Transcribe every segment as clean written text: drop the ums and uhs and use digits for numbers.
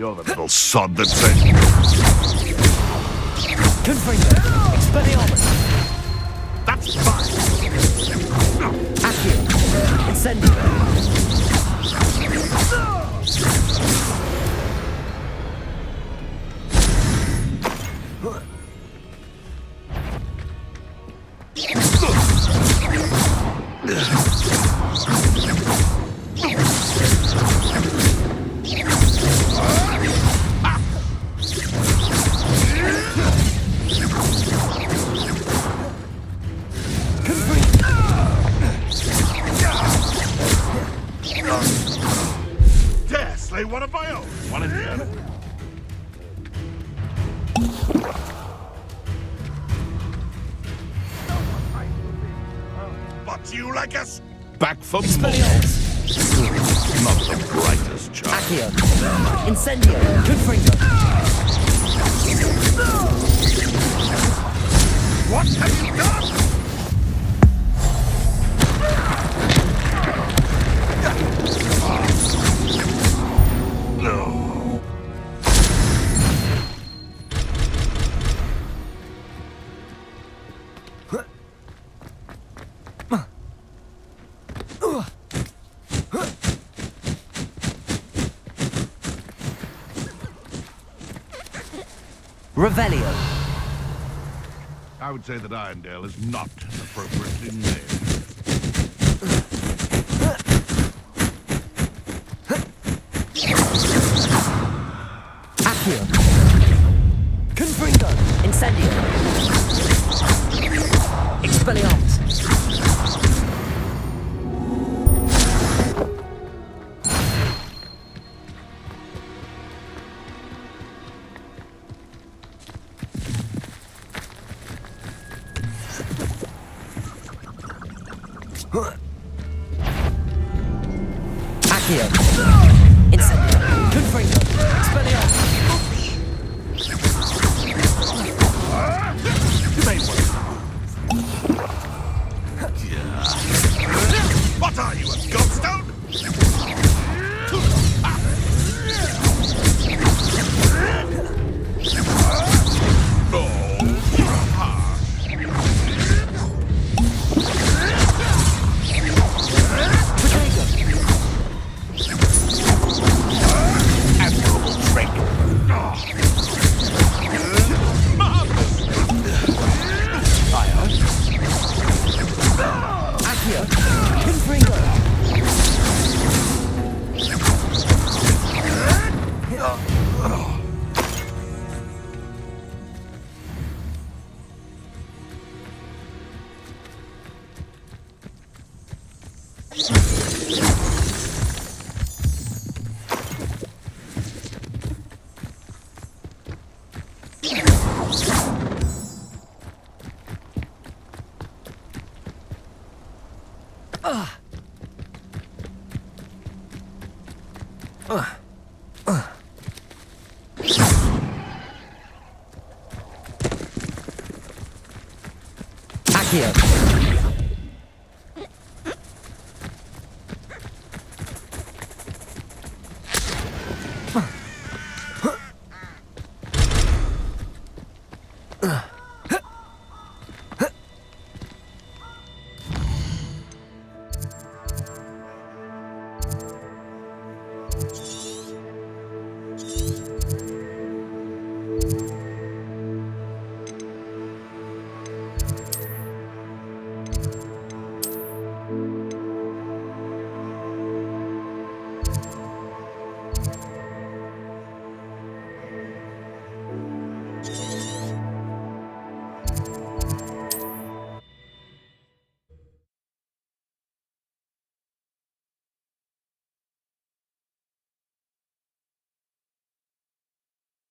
You're the little sod that said... Confringo! Expelliarmus! That's fine! Accio! Incendio! Dare slay one of my own! One in the other. But you like us? Back for more. Not the brightest child. Accio! Incendio! Confringo! What have you done? No. Revelio! I would say that Irondale is not appropriately named. Accio! Confringo! Incendio! Expelliarmus! Accio! Incendio! Confringo! Expelliarmus! What are you, a goldstone? Accio!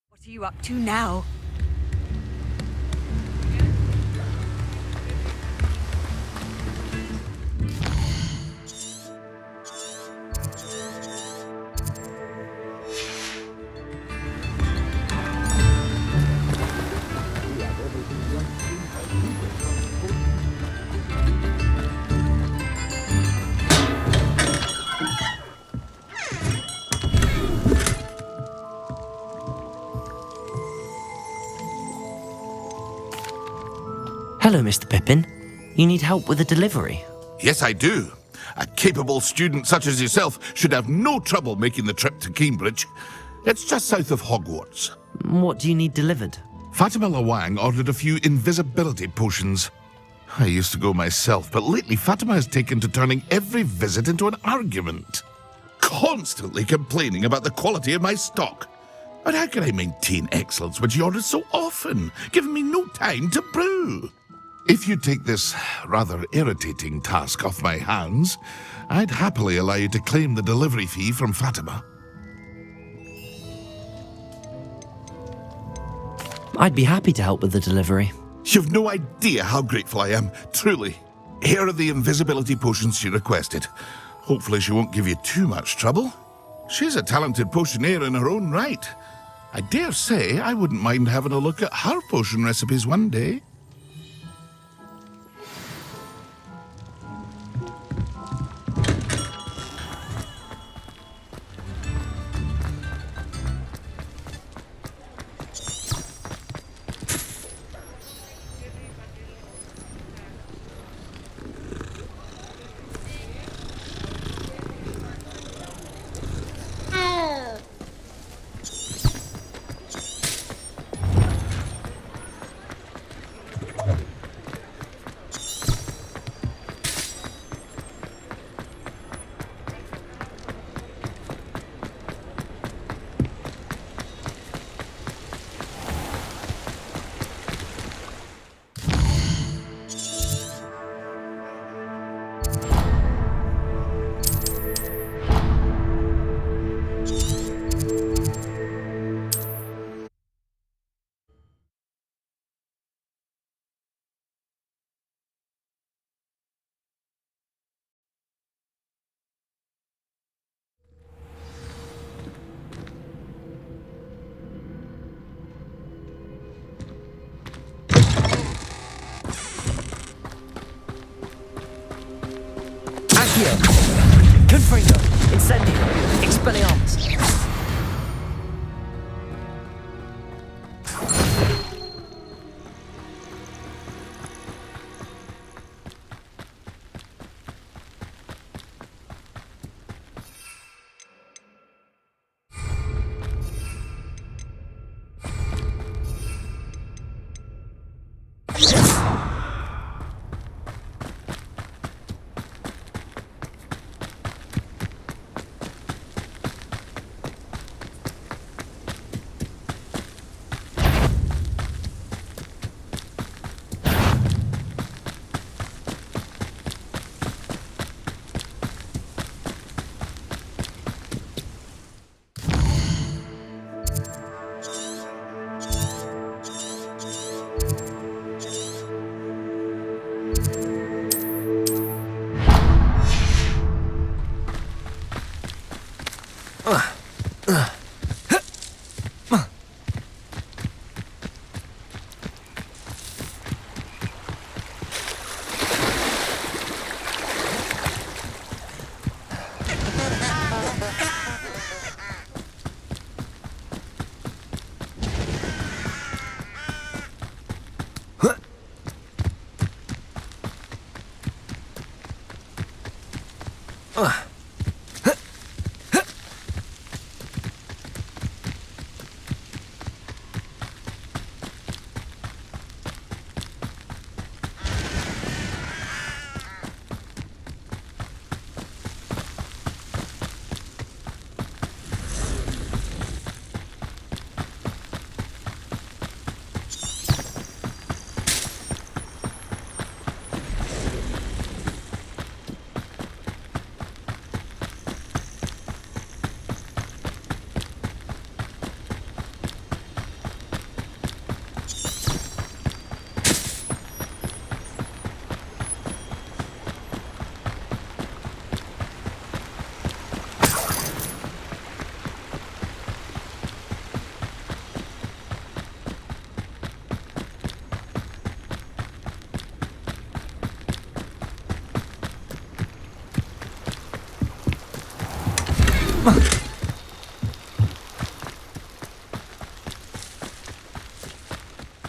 What are you up to now? Hello, Mr. Pippin. You need help with a delivery? Yes, I do. A capable student such as yourself should have no trouble making the trip to Cambridge. It's just south of Hogwarts. What do you need delivered? Fatima Lawang ordered a few invisibility potions. I used to go myself, but lately Fatima has taken to turning every visit into an argument. Constantly complaining about the quality of my stock. But how can I maintain excellence when she orders so often, giving me no time to brew? If you take this rather irritating task off my hands, I'd happily allow you to claim the delivery fee from Fatima. I'd be happy to help with the delivery. You've no idea how grateful I am, truly. Here are the invisibility potions she requested. Hopefully she won't give you too much trouble. She's a talented potioneer in her own right. I dare say I wouldn't mind having a look at her potion recipes one day. Accio! Confringo! Incendio! Expelliarmus!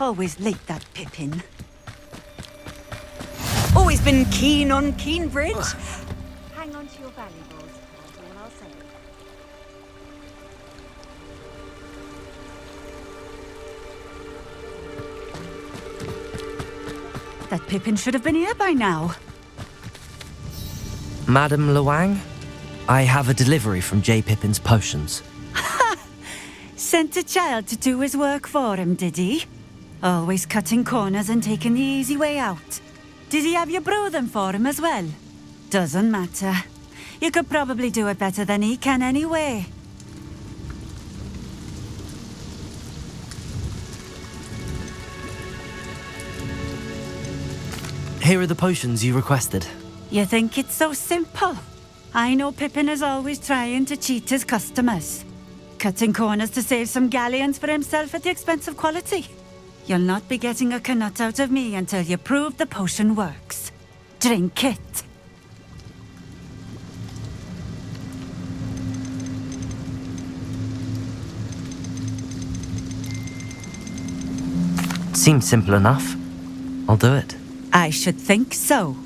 Always late, that Pippin. Always been keen on Keenbridge. Hang on to your valuables, that's all I'll say. That Pippin should have been here by now. Madam Luang, I have a delivery from J. Pippin's potions. Sent a child to do his work for him, did he? Always cutting corners and taking the easy way out. Did he have you brew them for him as well? Doesn't matter. You could probably do it better than he can anyway. Here are the potions you requested. You think it's so simple? I know Pippin is always trying to cheat his customers. Cutting corners to save some galleons for himself at the expense of quality. You'll not be getting a canut out of me until you prove the potion works. Drink it. Seems simple enough. I'll do it. I should think so.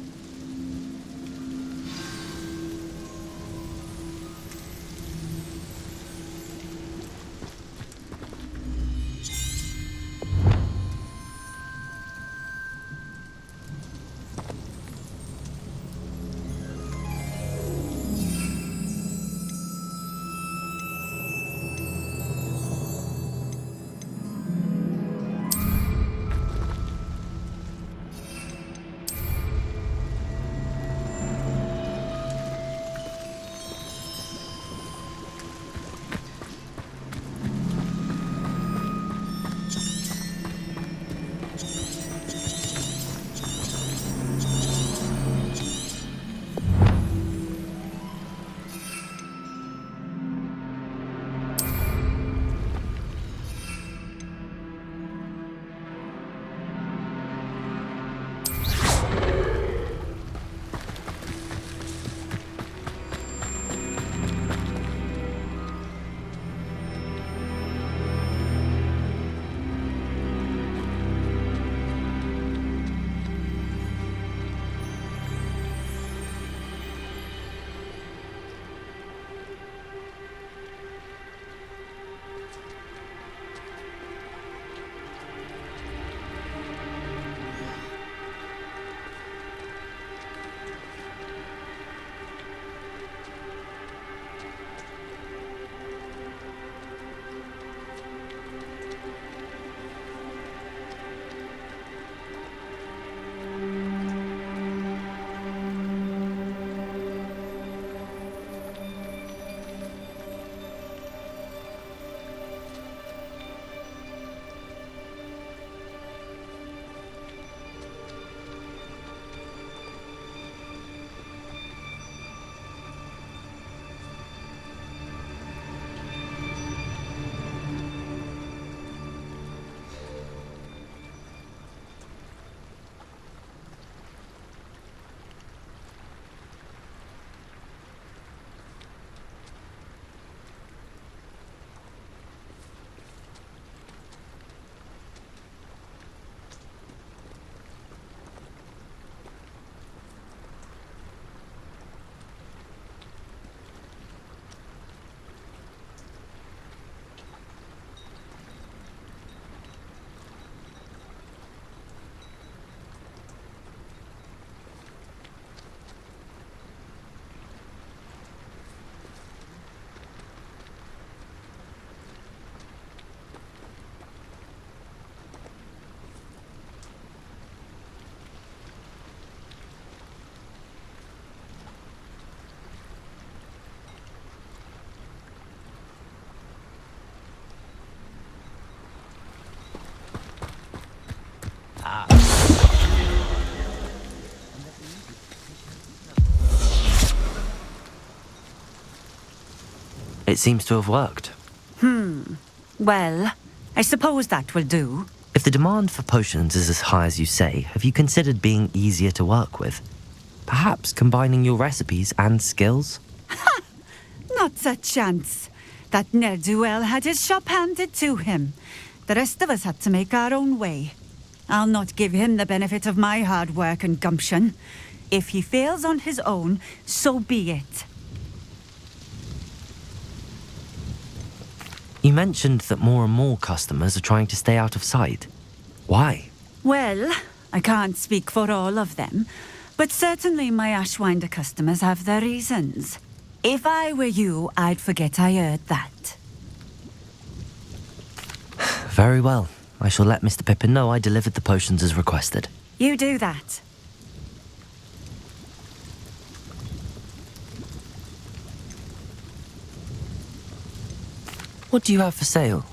It seems to have worked. Well, I suppose that will do. If the demand for potions is as high as you say, have you considered being easier to work with? Perhaps combining your recipes and skills? Not a chance. That ne'er-do-well had his shop handed to him. The rest of us had to make our own way. I'll not give him the benefit of my hard work and gumption. If he fails on his own, so be it. You mentioned that more and more customers are trying to stay out of sight. Why? Well, I can't speak for all of them, but certainly my Ashwinder customers have their reasons. If I were you, I'd forget I heard that. Very well. I shall let Mr. Pippin know I delivered the potions as requested. You do that. What do you have for sale?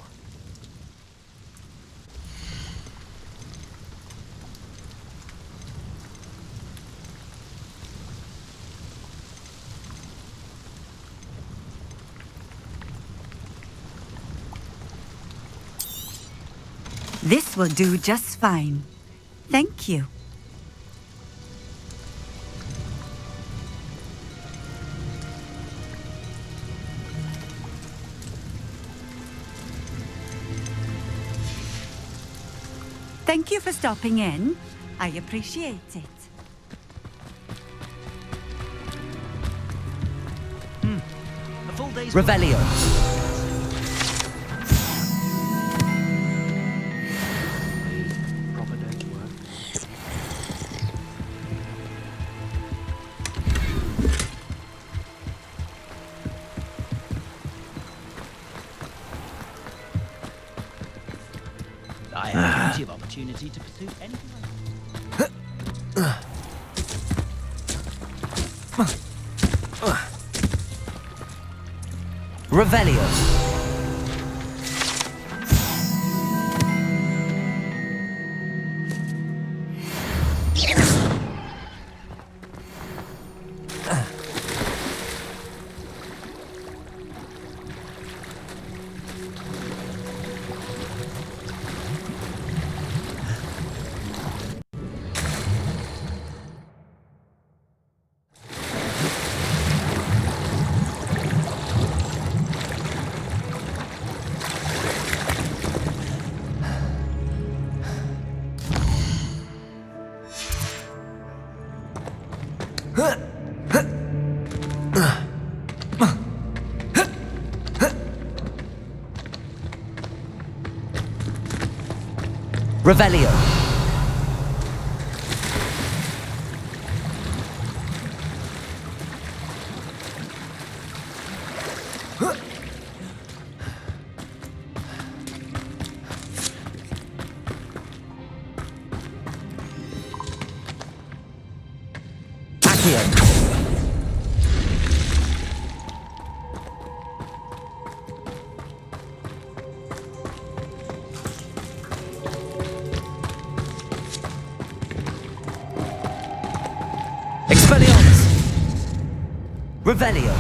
This will do just fine. Thank you. Thank you for stopping in. I appreciate it. A full day's Revelio. proper day's work. I have plenty of opportunity to pursue anything I want. Revelio. Revelio. Accio. Expelliarmus! Revelio!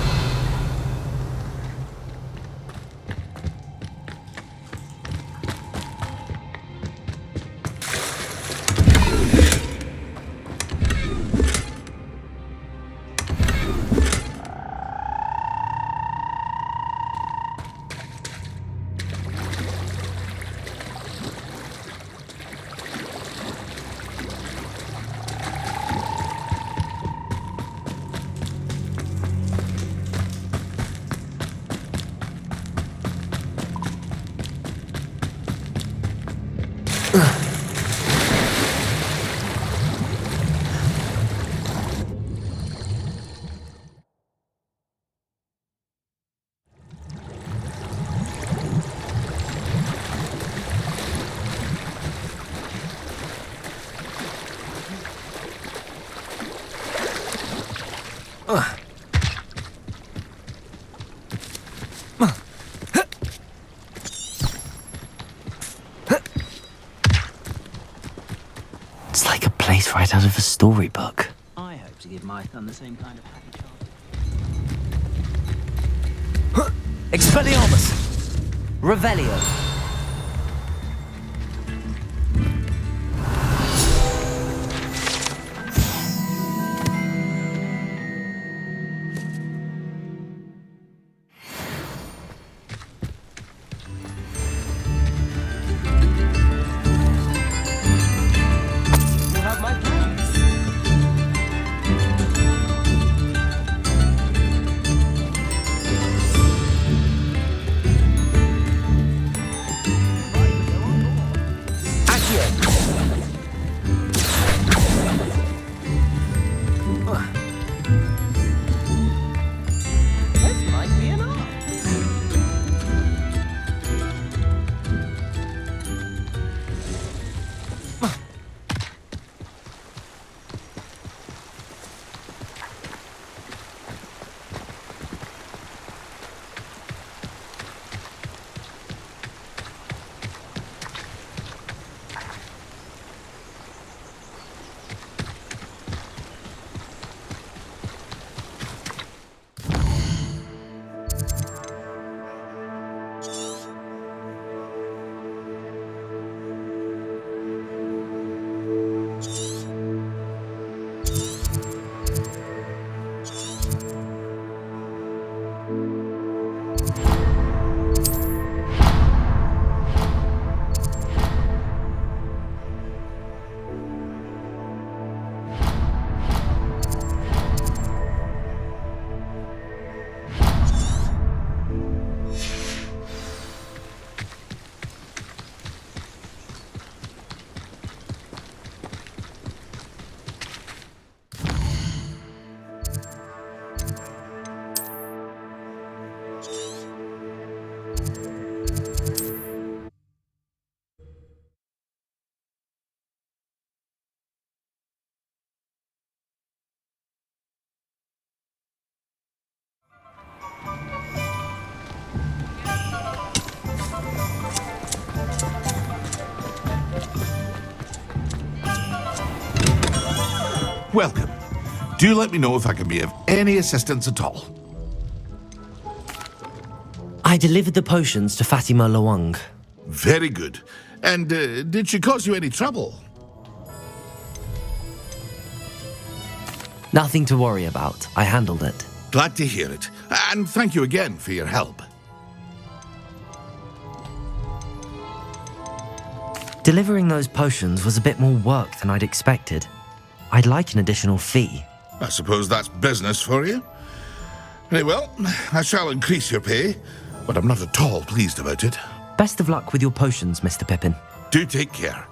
It's like a place right out of a storybook. I hope to give my son the same kind of happy childhood. Expelliarmus! Revelio! Welcome. Do let me know if I can be of any assistance at all. I delivered the potions to Fatima Lawang. Very good. And did she cause you any trouble? Nothing to worry about. I handled it. Glad to hear it. And thank you again for your help. Delivering those potions was a bit more work than I'd expected. I'd like an additional fee. I suppose that's business for you. Very well, I shall increase your pay, but I'm not at all pleased about it. Best of luck with your potions, Mr. Pippin. Do take care.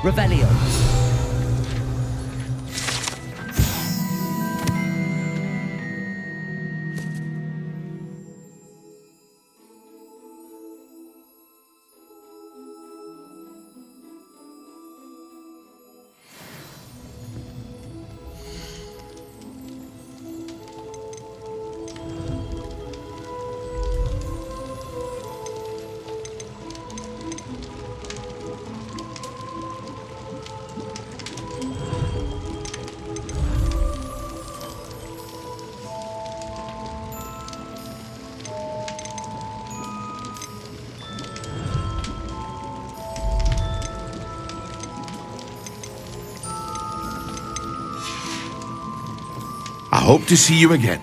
Revelio. I hope to see you again.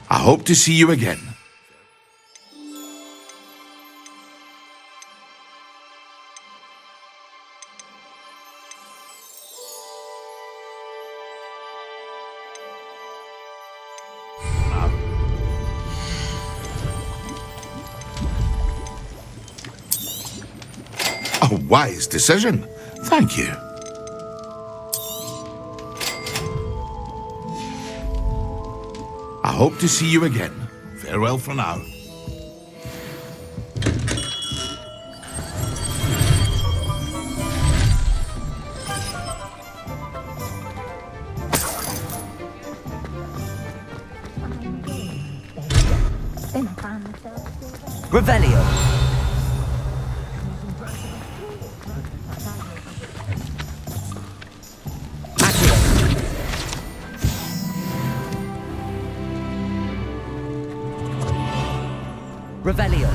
I hope to see you again. A wise decision. Thank you. I hope to see you again. Farewell for now. Revelio. Accio. Revelio.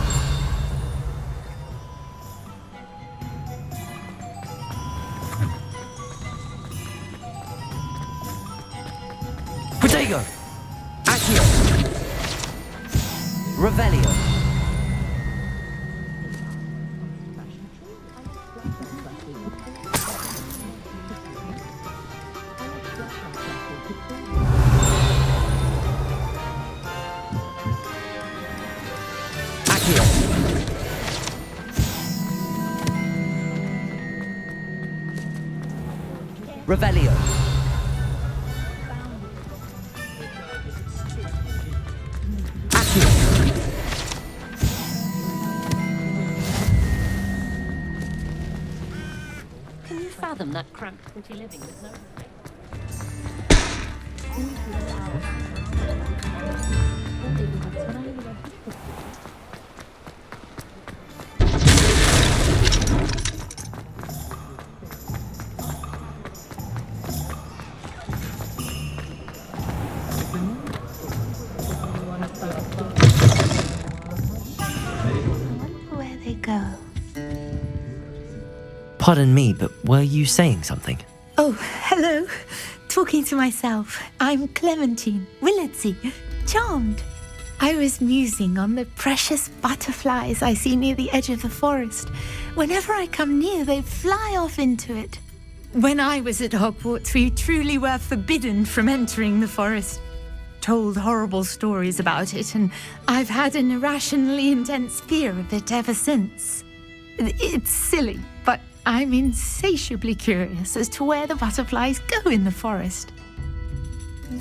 Protego. Accio. Revelio. Accio. Revelio. Accio. Can you fathom that cramped city living with no... Where they go. Pardon me, but were you saying something? Oh, hello. Talking to myself. I'm Clementine Willardsey. Charmed. I was musing on the precious butterflies I see near the edge of the forest. Whenever I come near, they fly off into it. When I was at Hogwarts, we truly were forbidden from entering the forest. Told horrible stories about it, and I've had an irrationally intense fear of it ever since. It's silly, but I'm insatiably curious as to where the butterflies go in the forest.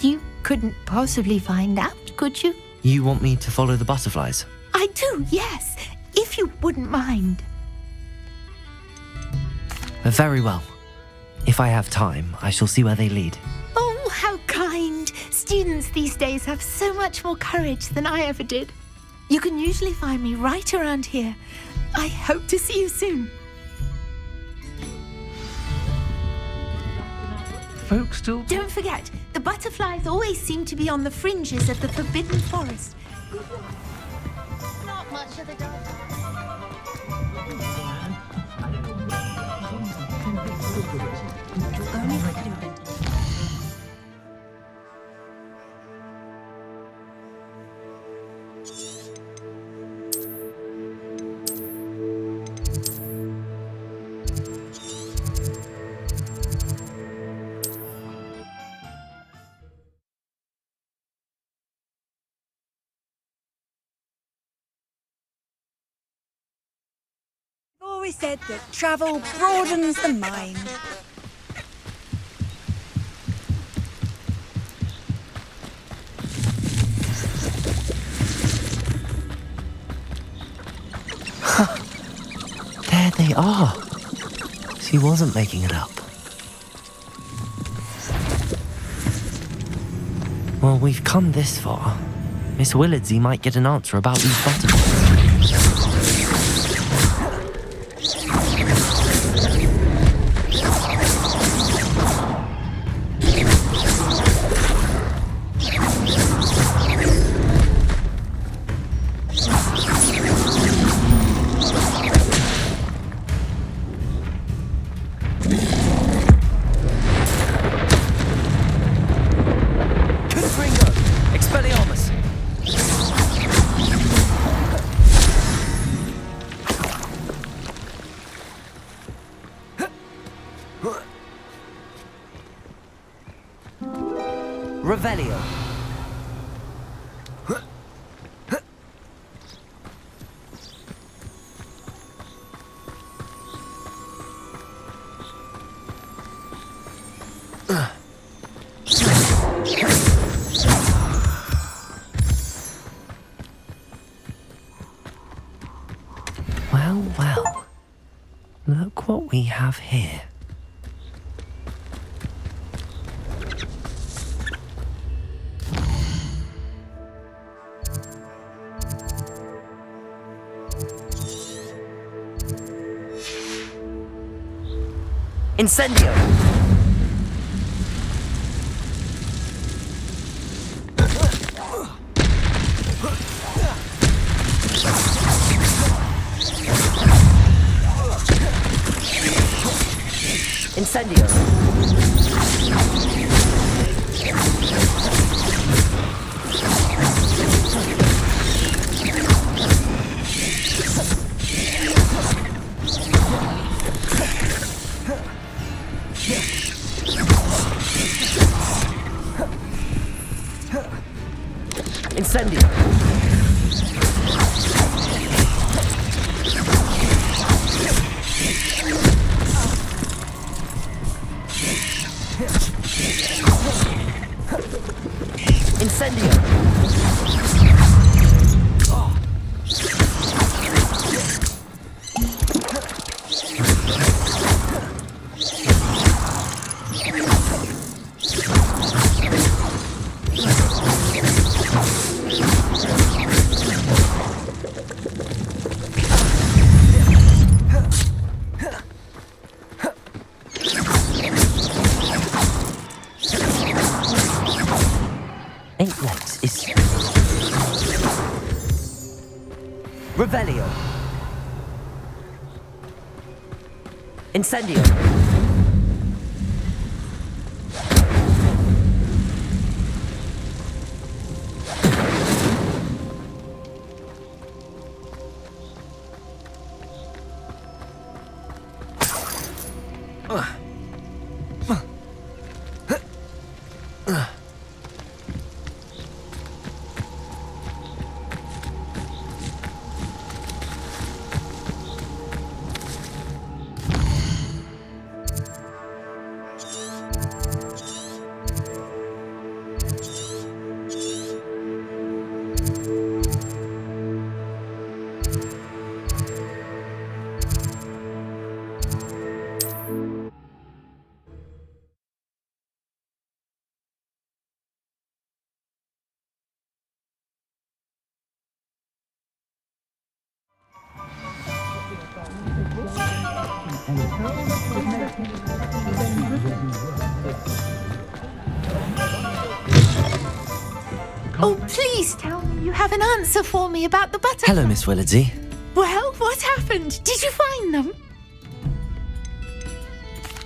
You couldn't possibly find out, could you? You want me to follow the butterflies? I do, yes, if you wouldn't mind. Very well. If I have time, I shall see where they lead. Oh, how kind. Students these days have so much more courage than I ever did. You can usually find me right around here. I hope to see you soon. Folks still... Don't forget, the butterflies always seem to be on the fringes of the Forbidden Forest. Not much of the dog. It's only if I could invent it. Always said that travel broadens the mind. There they are. She wasn't making it up. Well, we've come this far. Miss Willardsey might get an answer about these butterflies. Revelio. Well, well. Look what we have here. Incendio! Incendio! Incendio! Incendio! Eight legs is... Revelio. Incendio. Oh, please tell me you have an answer for me about the butterfly. Hello, Miss Willardsey. Well, what happened? Did you find them?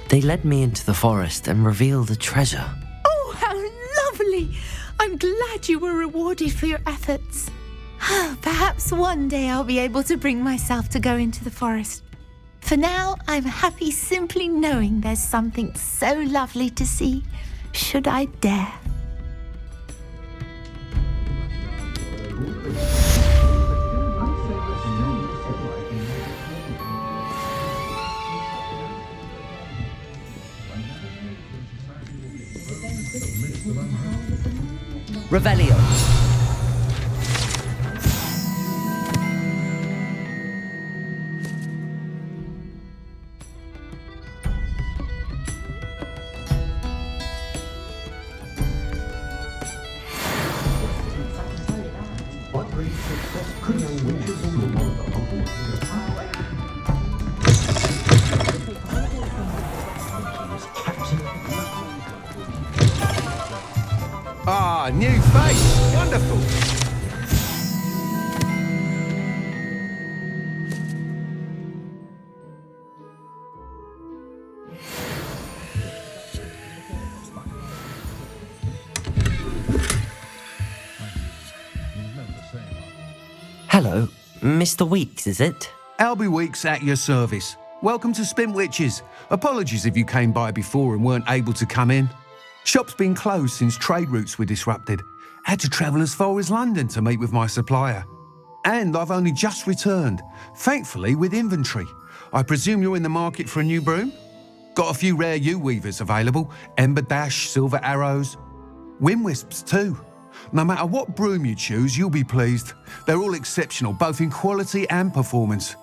They led me into the forest and revealed a treasure. Oh, how lovely! I'm glad you were rewarded for your efforts. Perhaps one day I'll be able to bring myself to go into the forest. For now, I'm happy simply knowing there's something so lovely to see, should I dare. Revelio. Ah, new face. Wonderful. Hello, Mr. Weeks, is it? Albie Weeks at your service. Welcome to Spintwitches. Apologies if you came by before and weren't able to come in. Shop's been closed since trade routes were disrupted. Had to travel as far as London to meet with my supplier. And I've only just returned, thankfully with inventory. I presume you're in the market for a new broom? Got a few rare U-weavers available, Ember Dash, Silver Arrows, Wind Wisps too. No matter what broom you choose, you'll be pleased. They're all exceptional, both in quality and performance.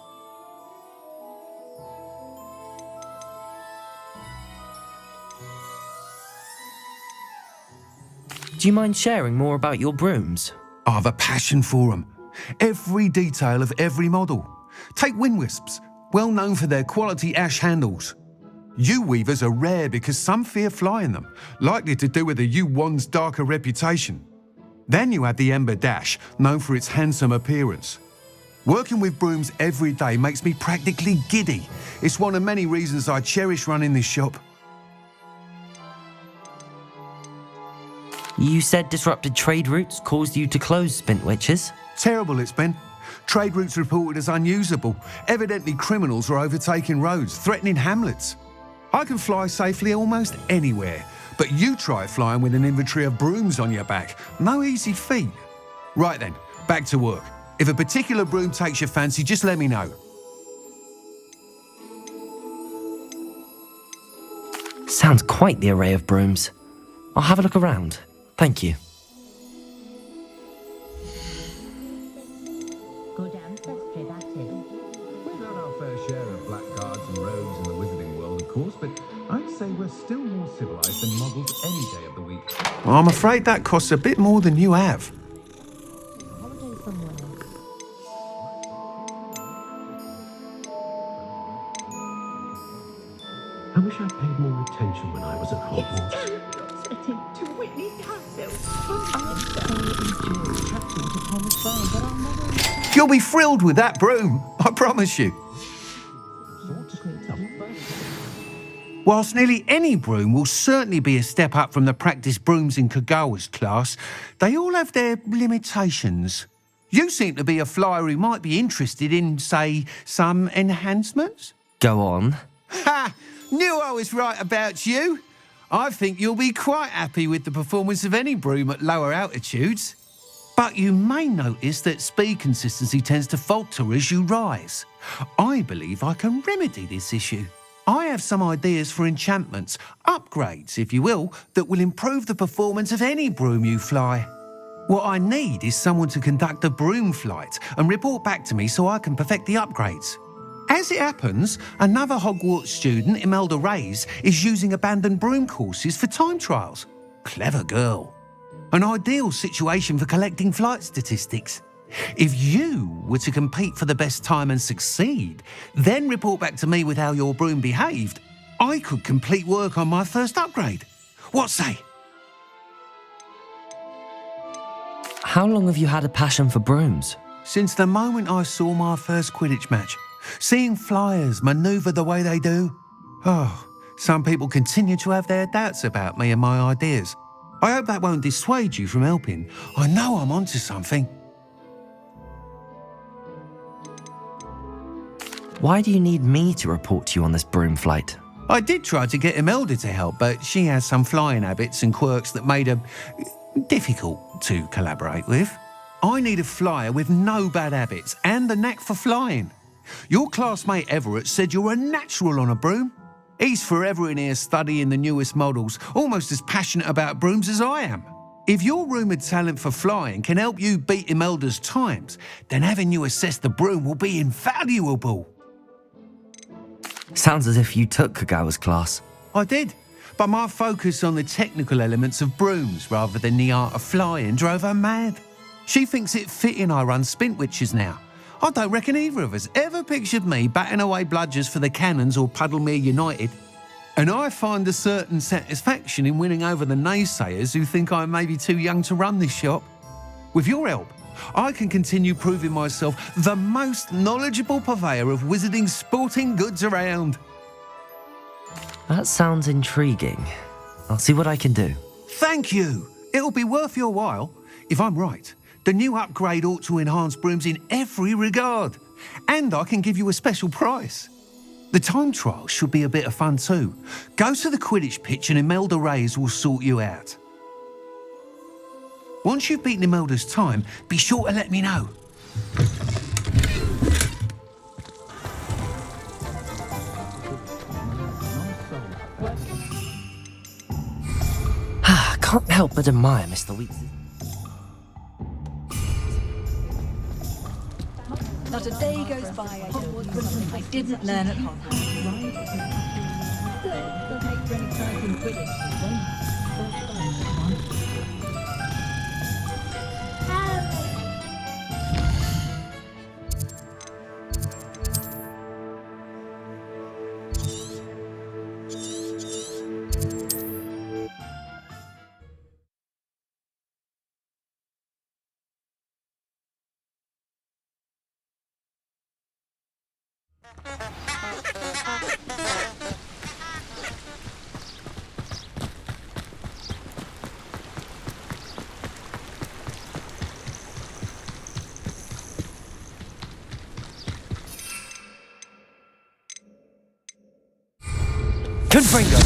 Do you mind sharing more about your brooms? I've a passion for them. Every detail of every model. Take Wind Wisps, well known for their quality ash handles. U-weavers are rare because some fear flying them, likely to do with the U-wand's darker reputation. Then you have the Ember Dash, known for its handsome appearance. Working with brooms every day makes me practically giddy. It's one of many reasons I cherish running this shop. You said disrupted trade routes caused you to close Spintwitches? Terrible it's been. Trade routes reported as unusable. Evidently criminals were overtaking roads, threatening hamlets. I can fly safely almost anywhere, but you try flying with an inventory of brooms on your back. No easy feat. Right then, back to work. If a particular broom takes your fancy, just let me know. Sounds quite the array of brooms. I'll have a look around. Thank you. Good ancestry, that is. We've had our fair share of blackguards and rogues in the wizarding world, of course, but I'd say we're still more civilized than muggles any day of the week. I'm afraid that costs a bit more than you have. Holiday somewhere. I wish I'd paid more attention when I was at Hogwarts. To witness You'll be thrilled with that broom, I promise you. Whilst nearly any broom will certainly be a step up from the practice brooms in Kagawa's class, they all have their limitations. You seem to be a flyer who might be interested in, say, some enhancements? Go on. Ha! Knew I was right about you. I think you'll be quite happy with the performance of any broom at lower altitudes. But you may notice that speed consistency tends to falter as you rise. I believe I can remedy this issue. I have some ideas for enchantments, upgrades, if you will, that will improve the performance of any broom you fly. What I need is someone to conduct a broom flight and report back to me so I can perfect the upgrades. As it happens, another Hogwarts student, Imelda Reyes, is using abandoned broom courses for time trials. Clever girl. An ideal situation for collecting flight statistics. If you were to compete for the best time and succeed, then report back to me with how your broom behaved, I could complete work on my first upgrade. What say? How long have you had a passion for brooms? Since the moment I saw my first Quidditch match, seeing flyers manoeuvre the way they do. Oh, some people continue to have their doubts about me and my ideas. I hope that won't dissuade you from helping. I know I'm onto something. Why do you need me to report to you on this broom flight? I did try to get Imelda to help, but she has some flying habits and quirks that made her difficult to collaborate with. I need a flyer with no bad habits and the knack for flying. Your classmate Everett said you're a natural on a broom. He's forever in here studying the newest models, almost as passionate about brooms as I am. If your rumoured talent for flying can help you beat Imelda's times, then having you assess the broom will be invaluable. Sounds as if you took Kagawa's class. I did, but my focus on the technical elements of brooms rather than the art of flying drove her mad. She thinks it fitting I run Spintwitches now. I don't reckon either of us ever pictured me batting away bludgers for the Cannons or Puddlemere United. And I find a certain satisfaction in winning over the naysayers who think I may be too young to run this shop. With your help, I can continue proving myself the most knowledgeable purveyor of wizarding sporting goods around. That sounds intriguing. I'll see what I can do. Thank you. It'll be worth your while. If I'm right, the new upgrade ought to enhance brooms in every regard. And I can give you a special price. The time trial should be a bit of fun too. Go to the Quidditch pitch and Imelda Reyes will sort you out. Once you've beaten Imelda's time, be sure to let me know. Can't help but admire Mr. Weeks. Not a day goes by I didn't learn at Hogwarts. Confringo!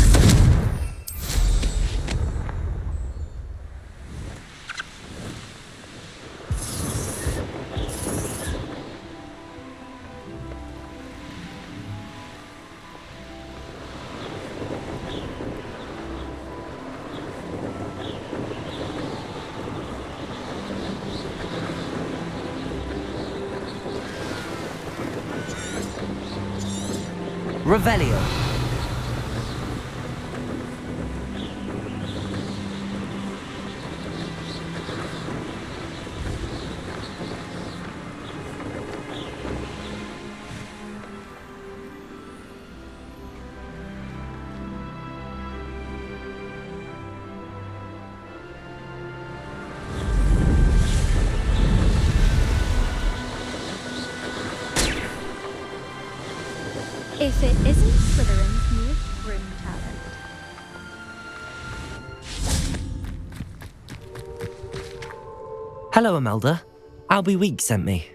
Revelio. If it isn't Slytherin's newest broom talent. Hello, Imelda. Albie Weeks sent me.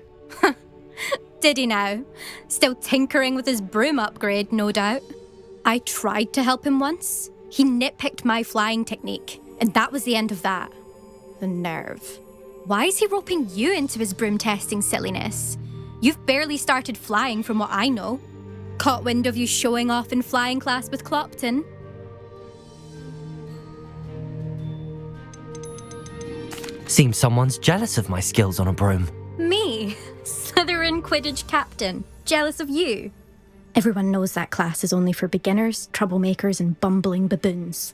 Did he now? Still tinkering with his broom upgrade, no doubt. I tried to help him once. He nitpicked my flying technique, and that was the end of that. The nerve. Why is he roping you into his broom testing silliness? You've barely started flying from what I know. Caught wind of you showing off in flying class with Clopton. Seems someone's jealous of my skills on a broom. Me? Slytherin Quidditch captain. Jealous of you? Everyone knows that class is only for beginners, troublemakers, and bumbling baboons.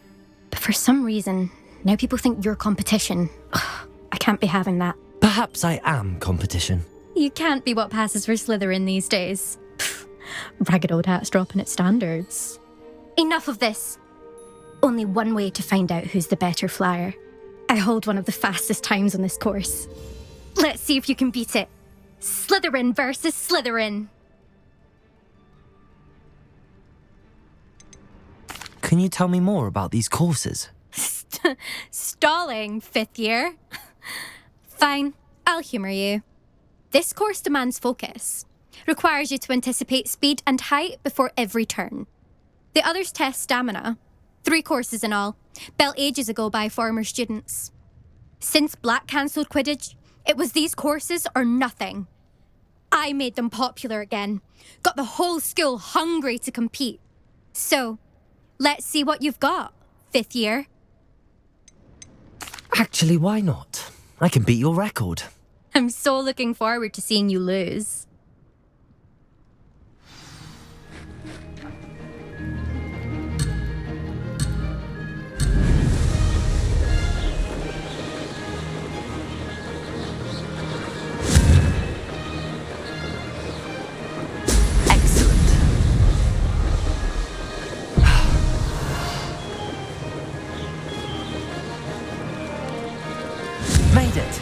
But for some reason, now people think you're competition. Ugh, I can't be having that. Perhaps I am competition. You can't be what passes for Slytherin these days. Pfft, ragged old hat's dropping its standards. Enough of this. Only one way to find out who's the better flyer. I hold one of the fastest times on this course. Let's see if you can beat it. Slytherin versus Slytherin. Can you tell me more about these courses? Stalling, 5th year. Fine, I'll humour you. This course demands focus. Requires you to anticipate speed and height before every turn. The others test stamina. 3 courses in all, built ages ago by former students. Since Black cancelled Quidditch, it was these courses or nothing. I made them popular again. Got the whole school hungry to compete. So, let's see what you've got, 5th year. Actually, why not? I can beat your record. I'm so looking forward to seeing you lose. Made it.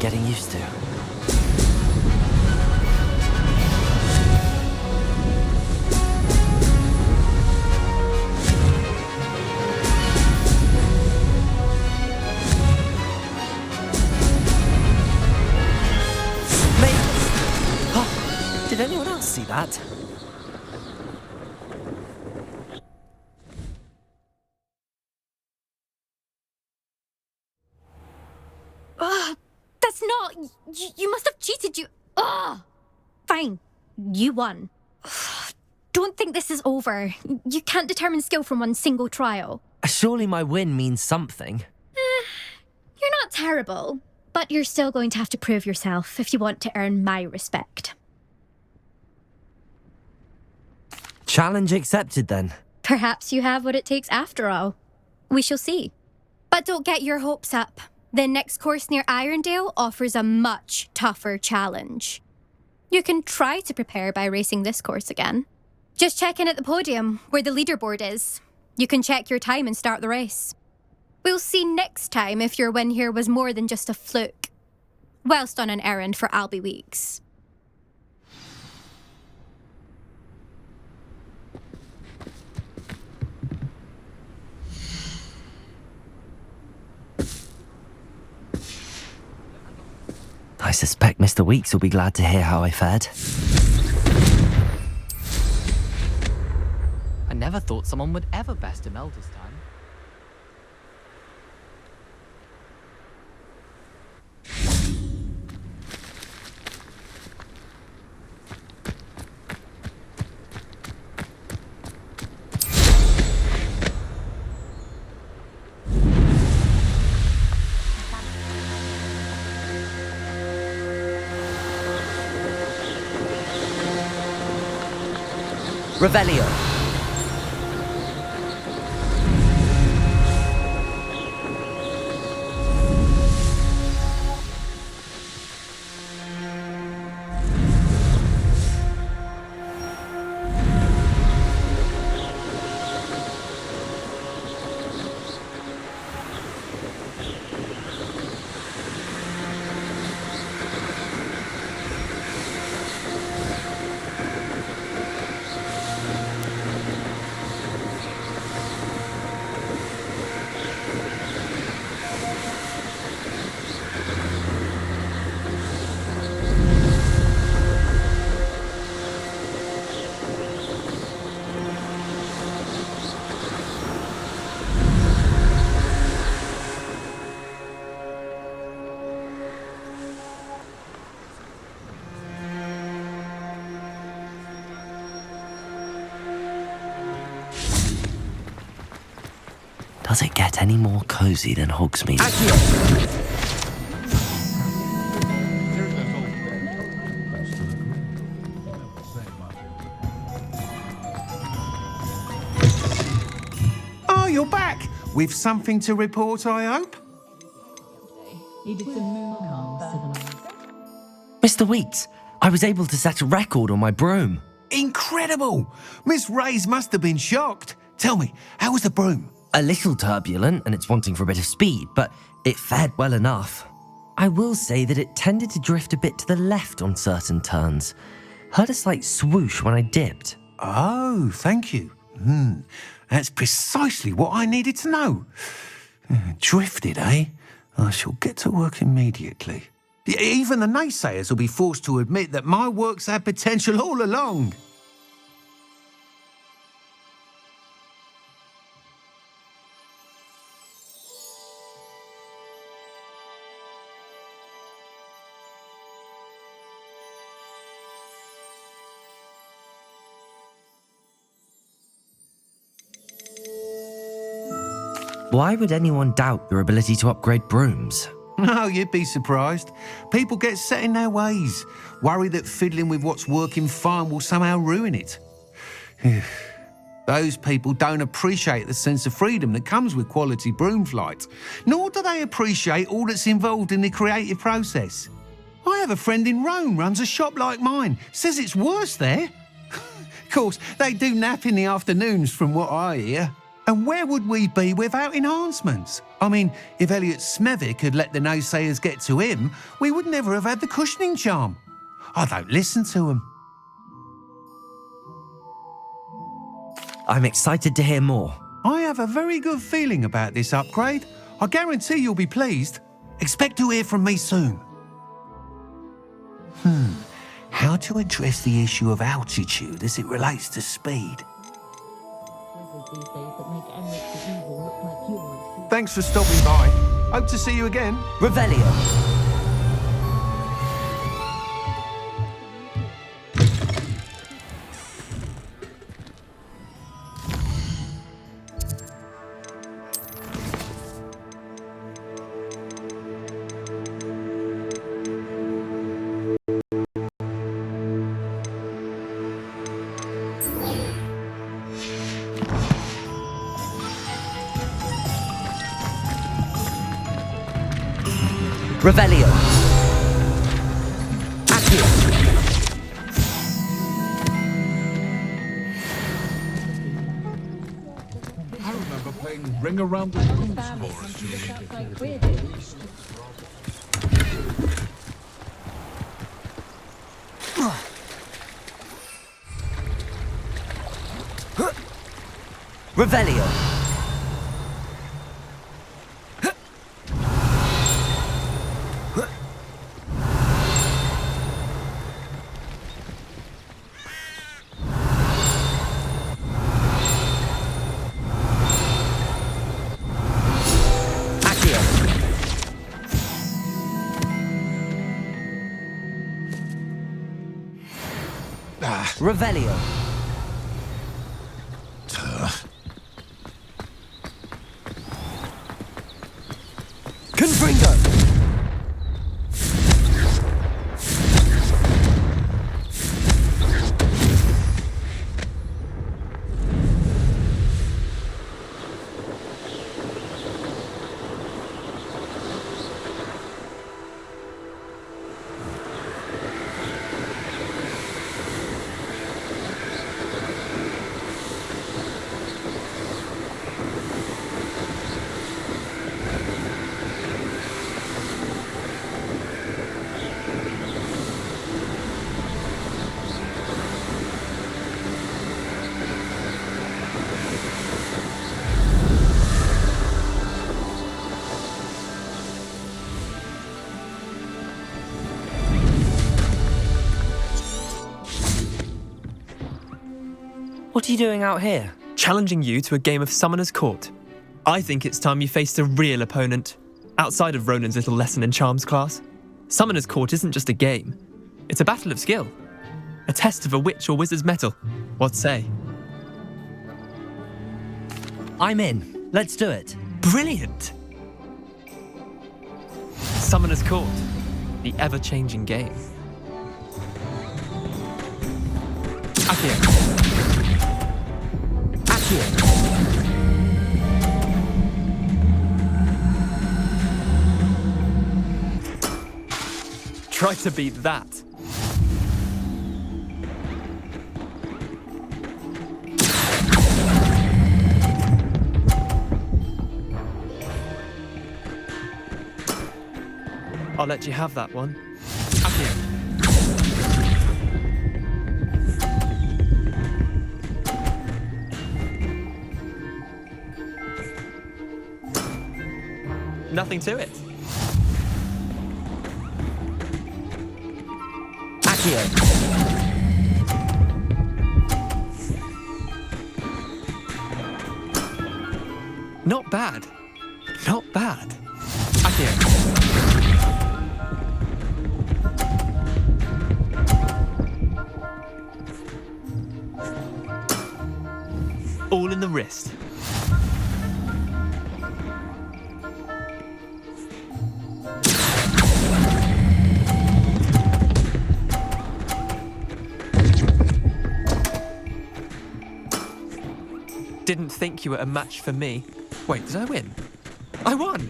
getting used to. Did anyone else see that? it's not. You must have cheated. Ugh! Fine. You won. Don't think this is over. You can't determine skill from one single trial. Surely my win means something. You're not terrible, but you're still going to have to prove yourself if you want to earn my respect. Challenge accepted then. Perhaps you have what it takes after all. We shall see. But don't get your hopes up. The next course near Irondale offers a much tougher challenge. You can try to prepare by racing this course again. Just check in at the podium, where the leaderboard is. You can check your time and start the race. We'll see next time if your win here was more than just a fluke, whilst on an errand for Albie Weeks. I suspect Mr. Weeks will be glad to hear how I fared. I never thought someone would ever best Imelda's time. Revelio. Does it get any more cozy than Hogsmeade? Oh, you're back! With something to report, I hope? Mr. Weeks, I was able to set a record on my broom. Incredible! Miss Reyes must have been shocked. Tell me, how was the broom? A little turbulent and it's wanting for a bit of speed, but it fared well enough. I will say that it tended to drift a bit to the left on certain turns. Heard a slight swoosh when I dipped. Oh, thank you. That's precisely what I needed to know. Drifted, eh? I shall get to work immediately. Even the naysayers will be forced to admit that my work's had potential all along. Why would anyone doubt your ability to upgrade brooms? No, you'd be surprised. People get set in their ways, worry that fiddling with what's working fine will somehow ruin it. Those people don't appreciate the sense of freedom that comes with quality broom flight, nor do they appreciate all that's involved in the creative process. I have a friend in Rome runs a shop like mine, says it's worse there. Of course, they do nap in the afternoons from what I hear. And where would we be without enhancements? I mean, if Elliot Smethwick had let the naysayers get to him, we would never have had the cushioning charm. I don't listen to him. I'm excited to hear more. I have a very good feeling about this upgrade. I guarantee you'll be pleased. Expect to hear from me soon. How to address the issue of altitude as it relates to speed? Thanks for stopping by. Hope to see you again. Revelio. Revelio. Accio. I remember playing Ring Around the Revelio. Revelio. Confringo. What are you doing out here? Challenging you to a game of Summoner's Court. I think it's time you faced a real opponent, outside of Ronan's little lesson in charms class. Summoner's Court isn't just a game. It's a battle of skill. A test of a witch or wizard's mettle. What say? I'm in. Let's do it. Brilliant! Summoner's Court, the ever-changing game. Accio. Try to beat that. I'll let you have that one. Accio. Nothing to it. Accio. Not bad. Not bad. Accio. All in the wrist. Didn't think you were a match for me. Wait, did I win? I won!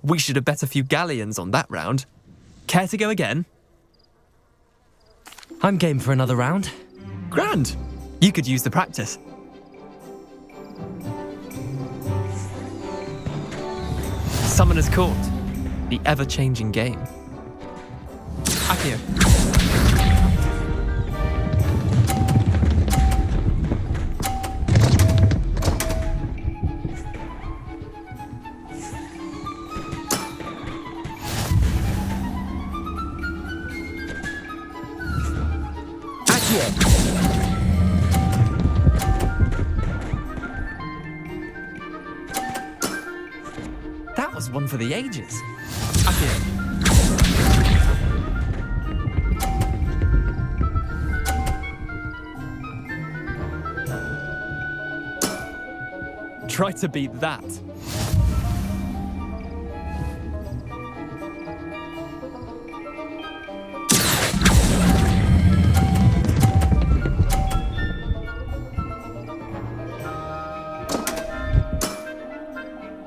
We should have bet a few galleons on that round. Care to go again? I'm game for another round. Grand! You could use the practice. Summoner's Court, the ever-changing game. Accio. That was one for the ages. Accio. Try to beat that.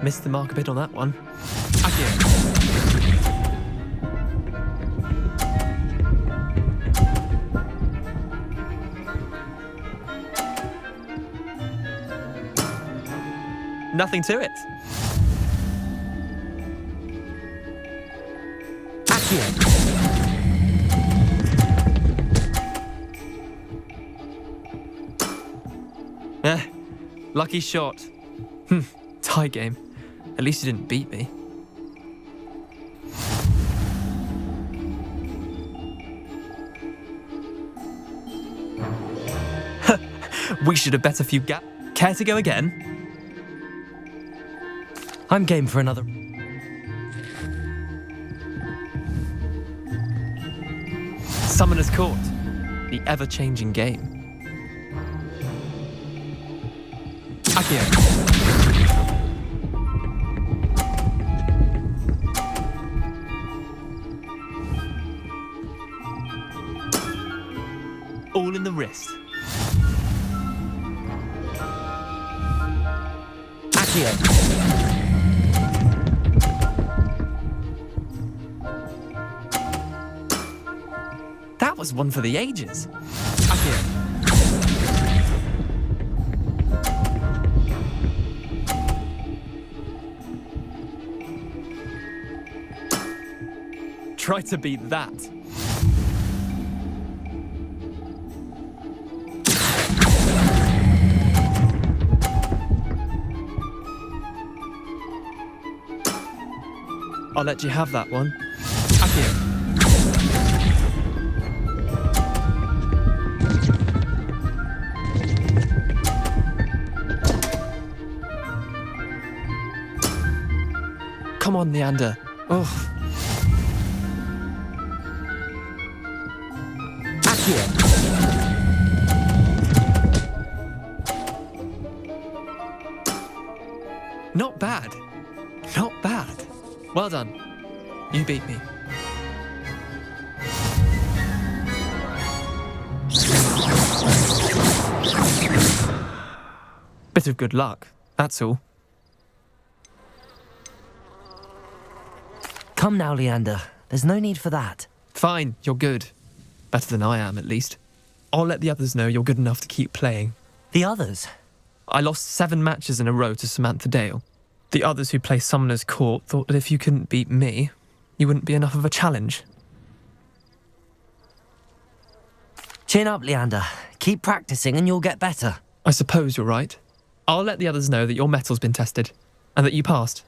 Missed the mark a bit on that one. Accio. Nothing to it. Accio. Lucky shot. Tie game. At least you didn't beat me. We should have bet a few Care to go again? I'm game for another. Summoner's Court. The ever-changing game. Accio. All in the wrist. Accio. That was one for the ages. Accio. Try to beat that. I'll let you have that one. Accio. Come on, Leander. Oh. Not bad. Not bad. Well done. You beat me. Bit of good luck, that's all. Come now, Leander. There's no need for that. Fine, you're good. Better than I am, at least. I'll let the others know you're good enough to keep playing. The others? I lost 7 matches in a row to Samantha Dale. The others who play Summoner's Court thought that if you couldn't beat me, you wouldn't be enough of a challenge. Chin up, Leander. Keep practicing and you'll get better. I suppose you're right. I'll let the others know that your metal's been tested, and that you passed.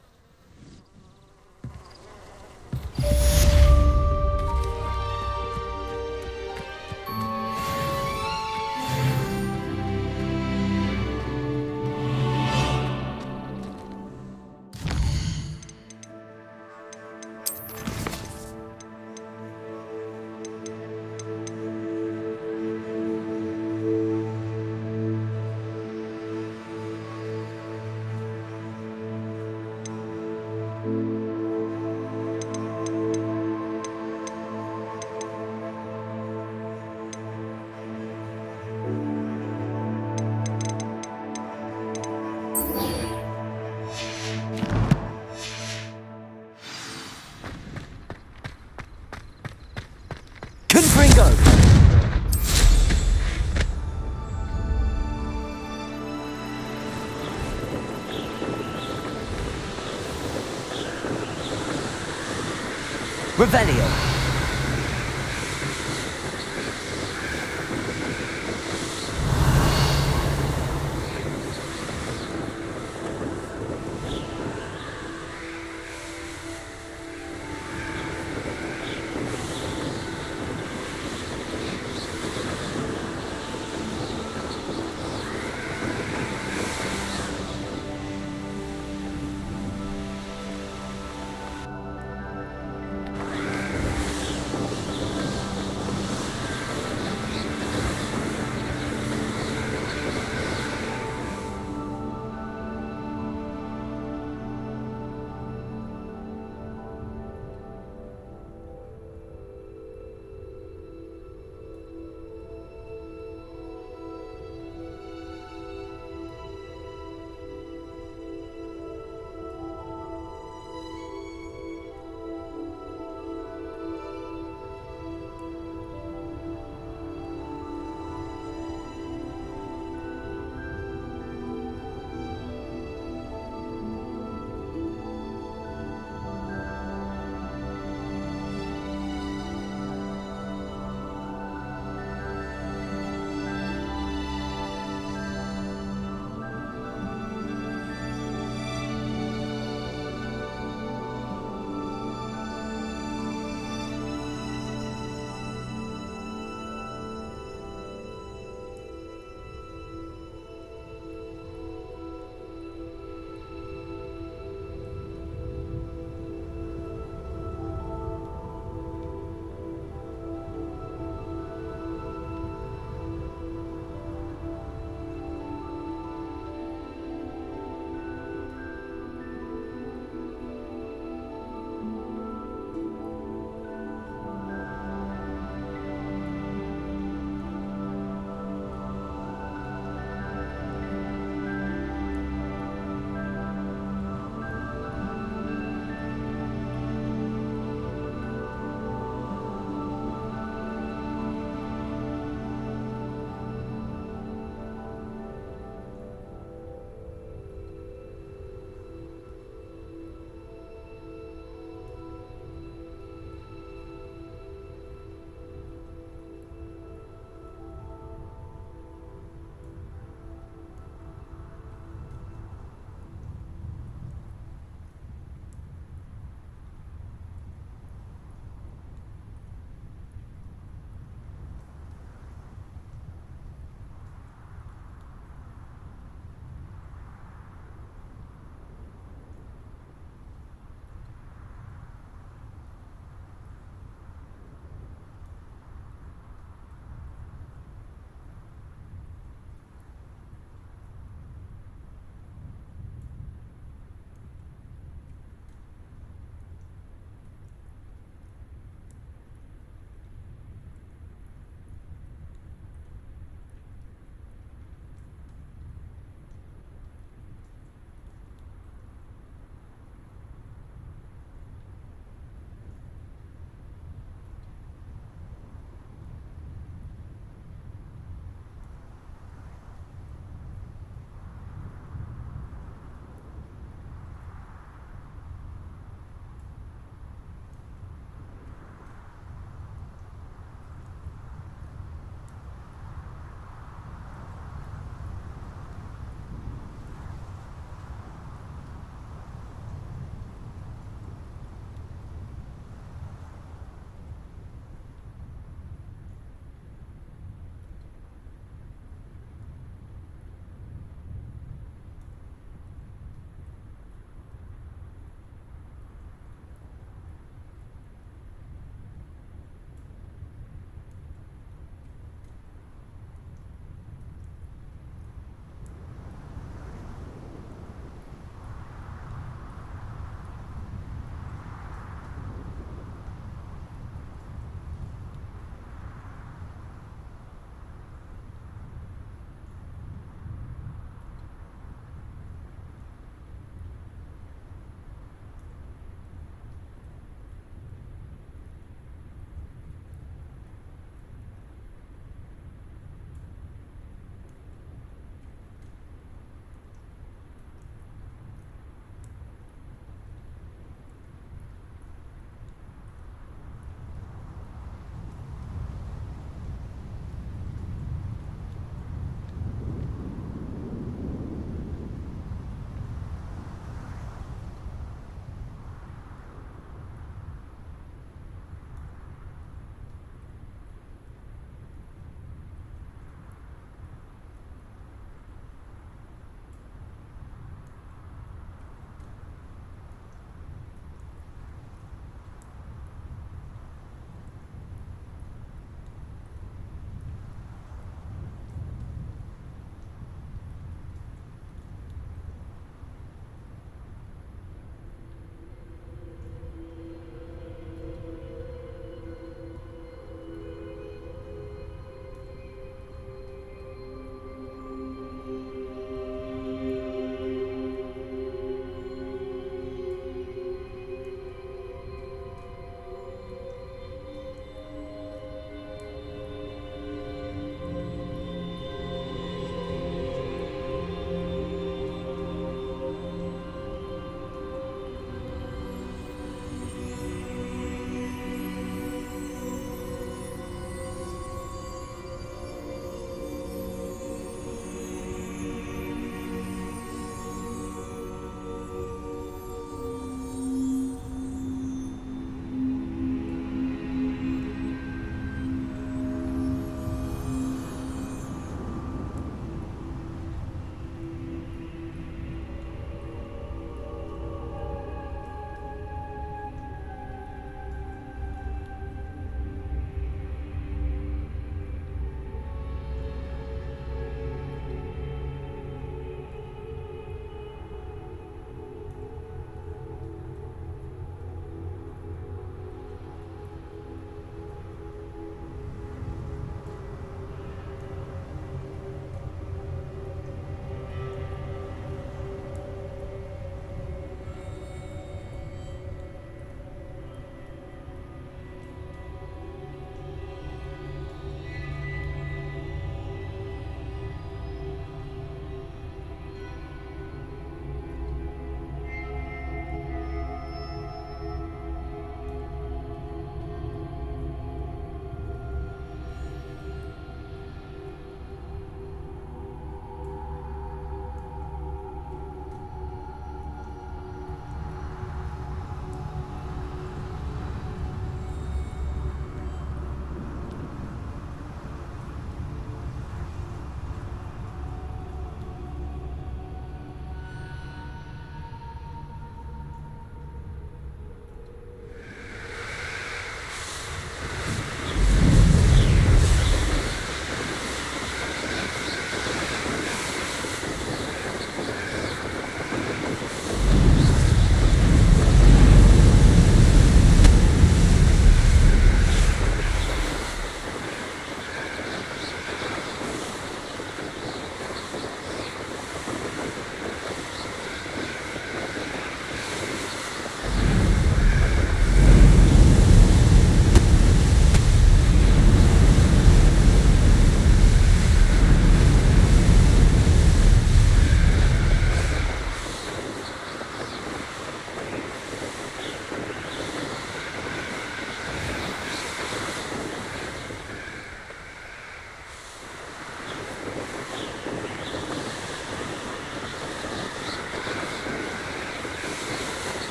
Confringo! Revelio.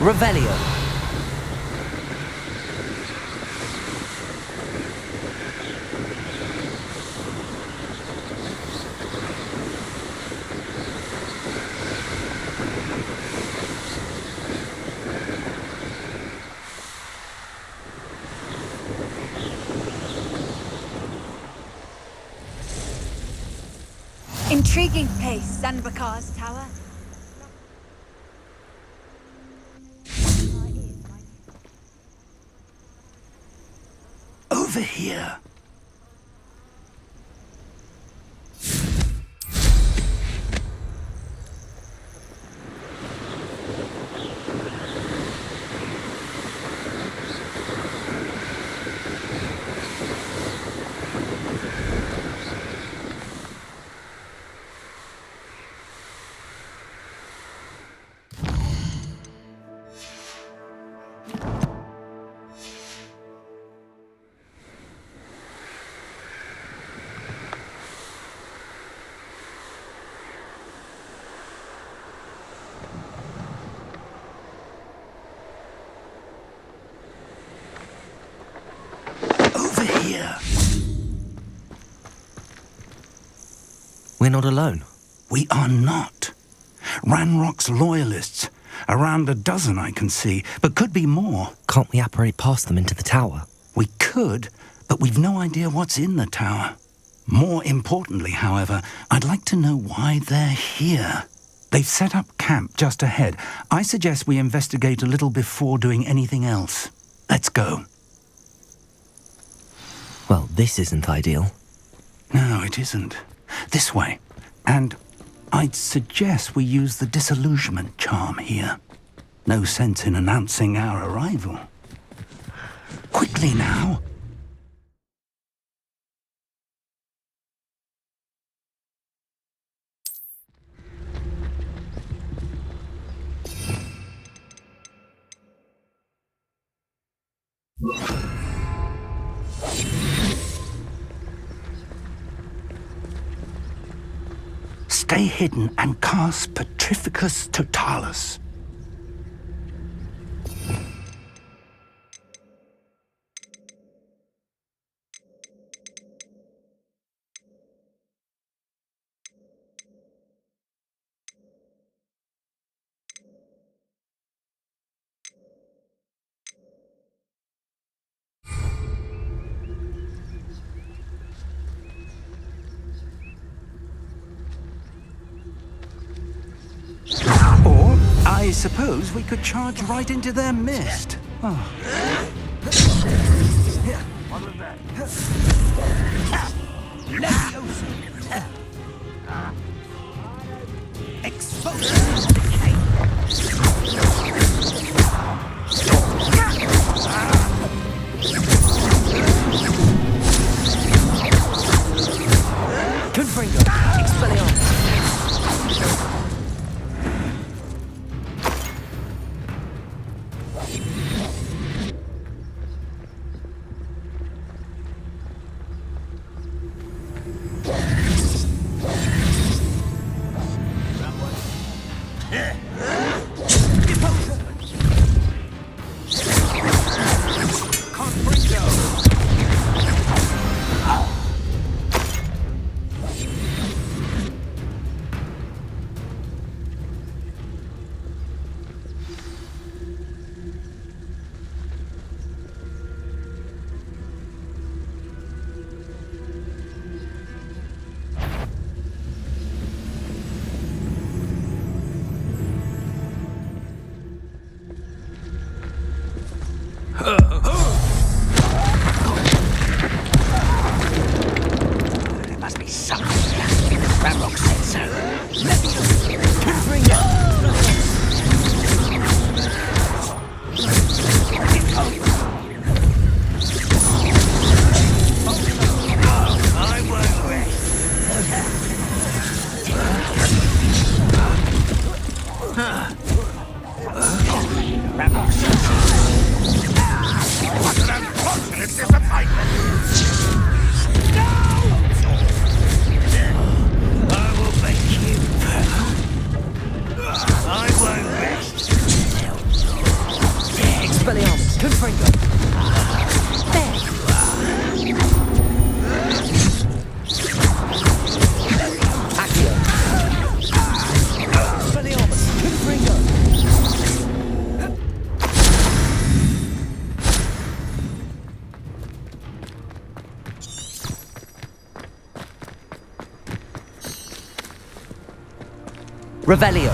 Revelio. Intriguing place, Zanbakar's tower. Over here. Here. We're not alone. We are not. Ranrock's loyalists. Around a dozen I can see, but could be more. Can't we apparate past them into the tower? We could, but we've no idea what's in the tower. More importantly, however, I'd like to know why they're here. They've set up camp just ahead. I suggest we investigate a little before doing anything else. Let's go. Well, this isn't ideal. No, it isn't. This way. And I'd suggest we use the disillusionment charm here. No sense in announcing our arrival. Quickly now. Stay hidden and cast Petrificus Totalis. Or, I suppose we could charge right into their mist. Oh. Confringo, Expelliarmus. There must be something here. Ranrock said so. Let me I won't Ranrock said so. What an unfortunate disappointment! I will make you. I won't rest. Revelio.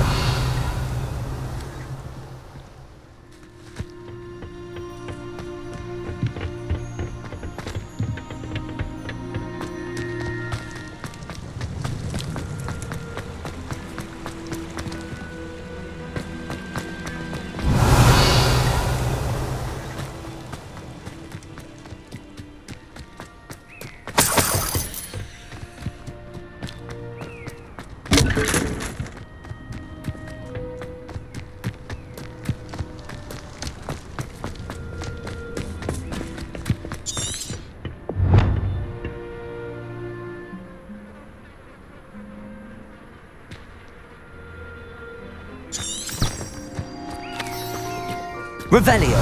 Revelio.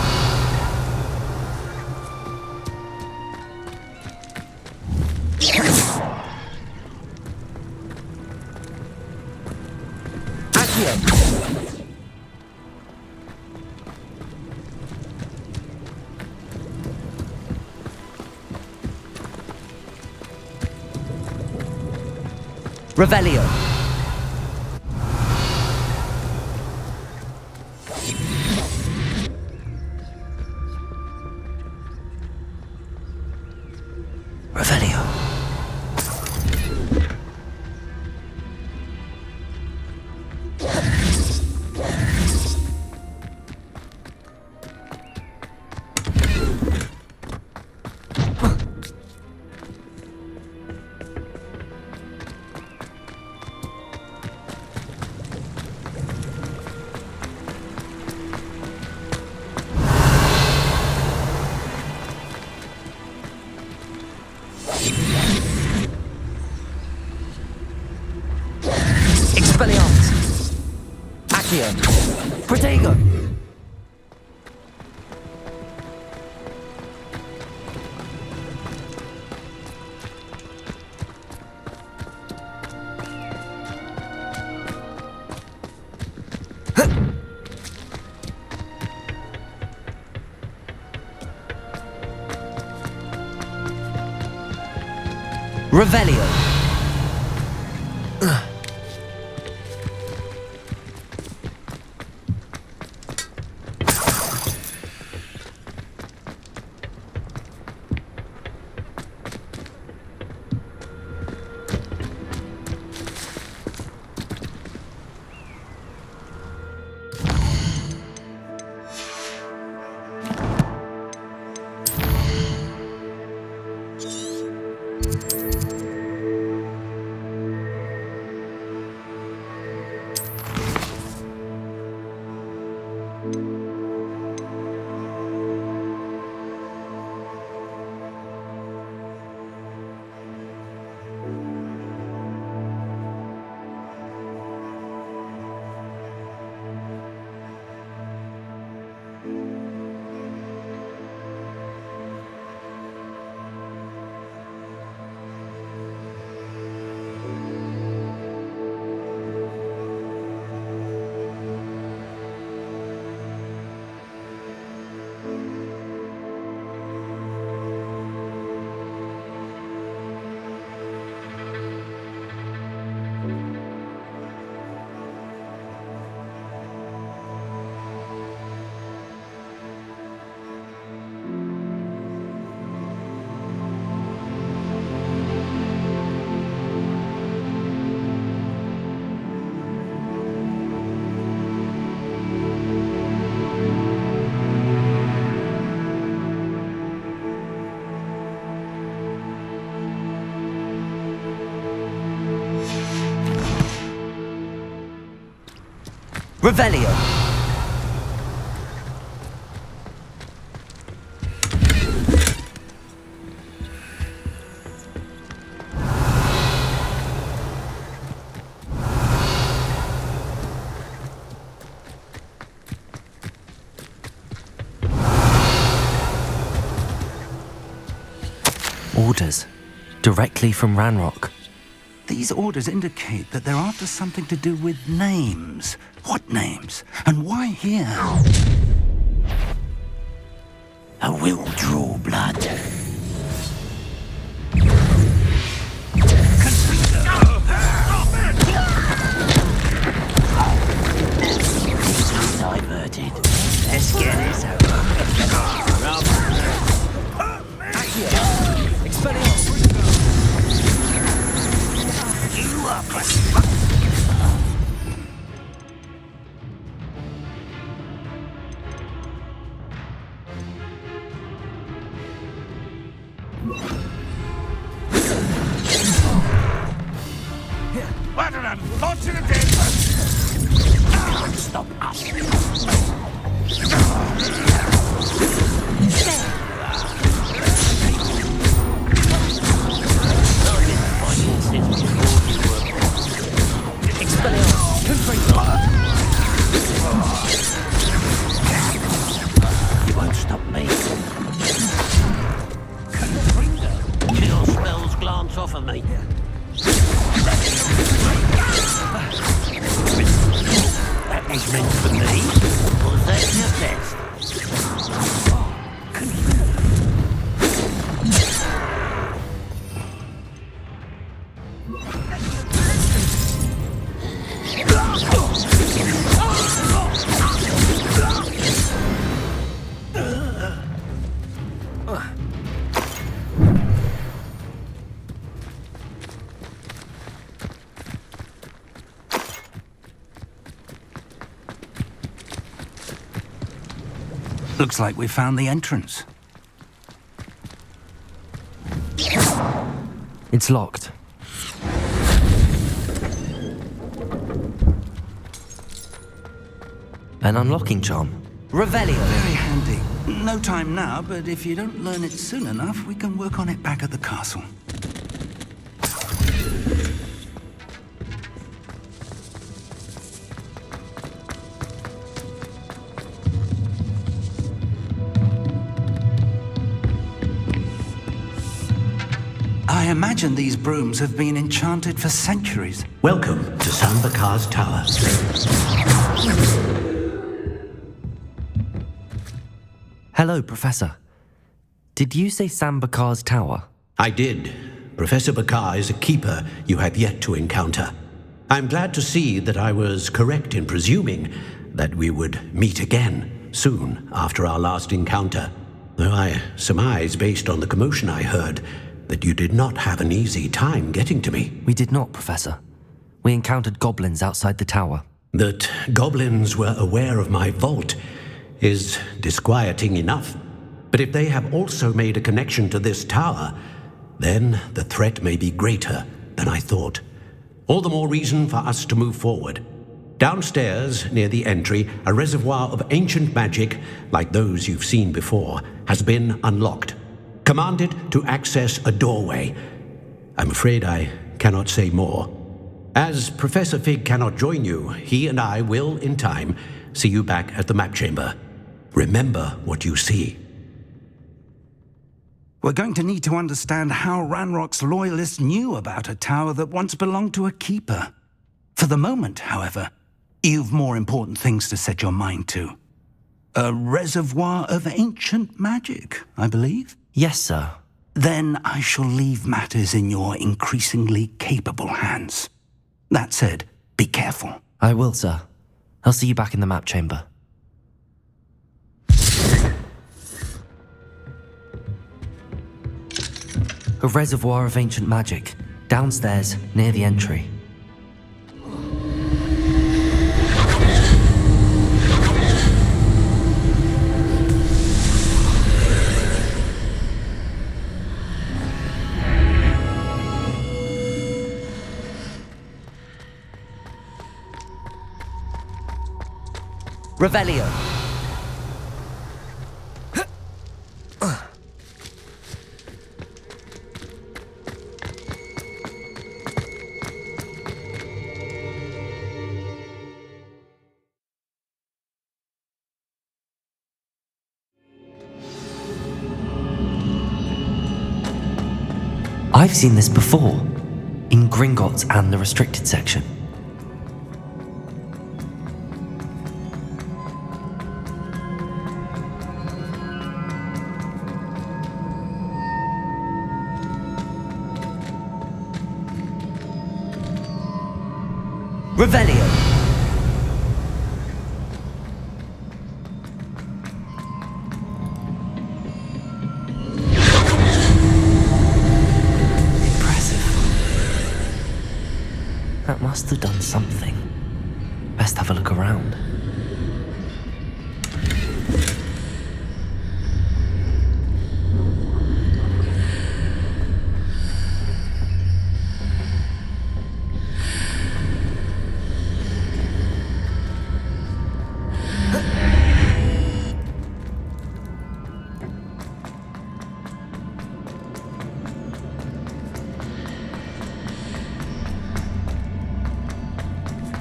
Accio. Revelio. Revelio. Expelliarmus. Accio. Protego. Revelio. Revelio. Orders. Directly from Ranrock. These orders indicate that they're after something to do with names. What names? And why here? I will draw blood. What an unfortunate day! Stop us. You won't stop me. Chill spells glance off of me. That was meant for me. Was that your best? Looks like we found the entrance. It's locked. An unlocking charm. Revelio! Very handy. No time now, but if you don't learn it soon enough, we can work on it back at the castle. I imagine these brooms have been enchanted for centuries. Welcome to Sambakar's Tower. Hello, Professor. Did you say Sambakar's tower? I did. Professor Bakar is a keeper you have yet to encounter. I'm glad to see that I was correct in presuming that we would meet again soon after our last encounter. Though I surmise, based on the commotion I heard, that you did not have an easy time getting to me. We did not, Professor. We encountered goblins outside the tower. That goblins were aware of my vault is disquieting enough. But if they have also made a connection to this tower, then the threat may be greater than I thought. All the more reason for us to move forward. Downstairs, near the entry, a reservoir of ancient magic, like those you've seen before, has been unlocked. Commanded to access a doorway. I'm afraid I cannot say more. As Professor Fig cannot join you, he and I will, in time, see you back at the map chamber. Remember what you see. We're going to need to understand how Ranrock's loyalists knew about a tower that once belonged to a keeper. For the moment, however, you've more important things to set your mind to. A reservoir of ancient magic, I believe? Yes, sir. Then I shall leave matters in your increasingly capable hands. That said, be careful. I will, sir. I'll see you back in the map chamber. A reservoir of ancient magic, downstairs, near the entry. Revelio. I've seen this before, in Gringotts and the restricted section. Revelio. That must have done something. Best have a look around.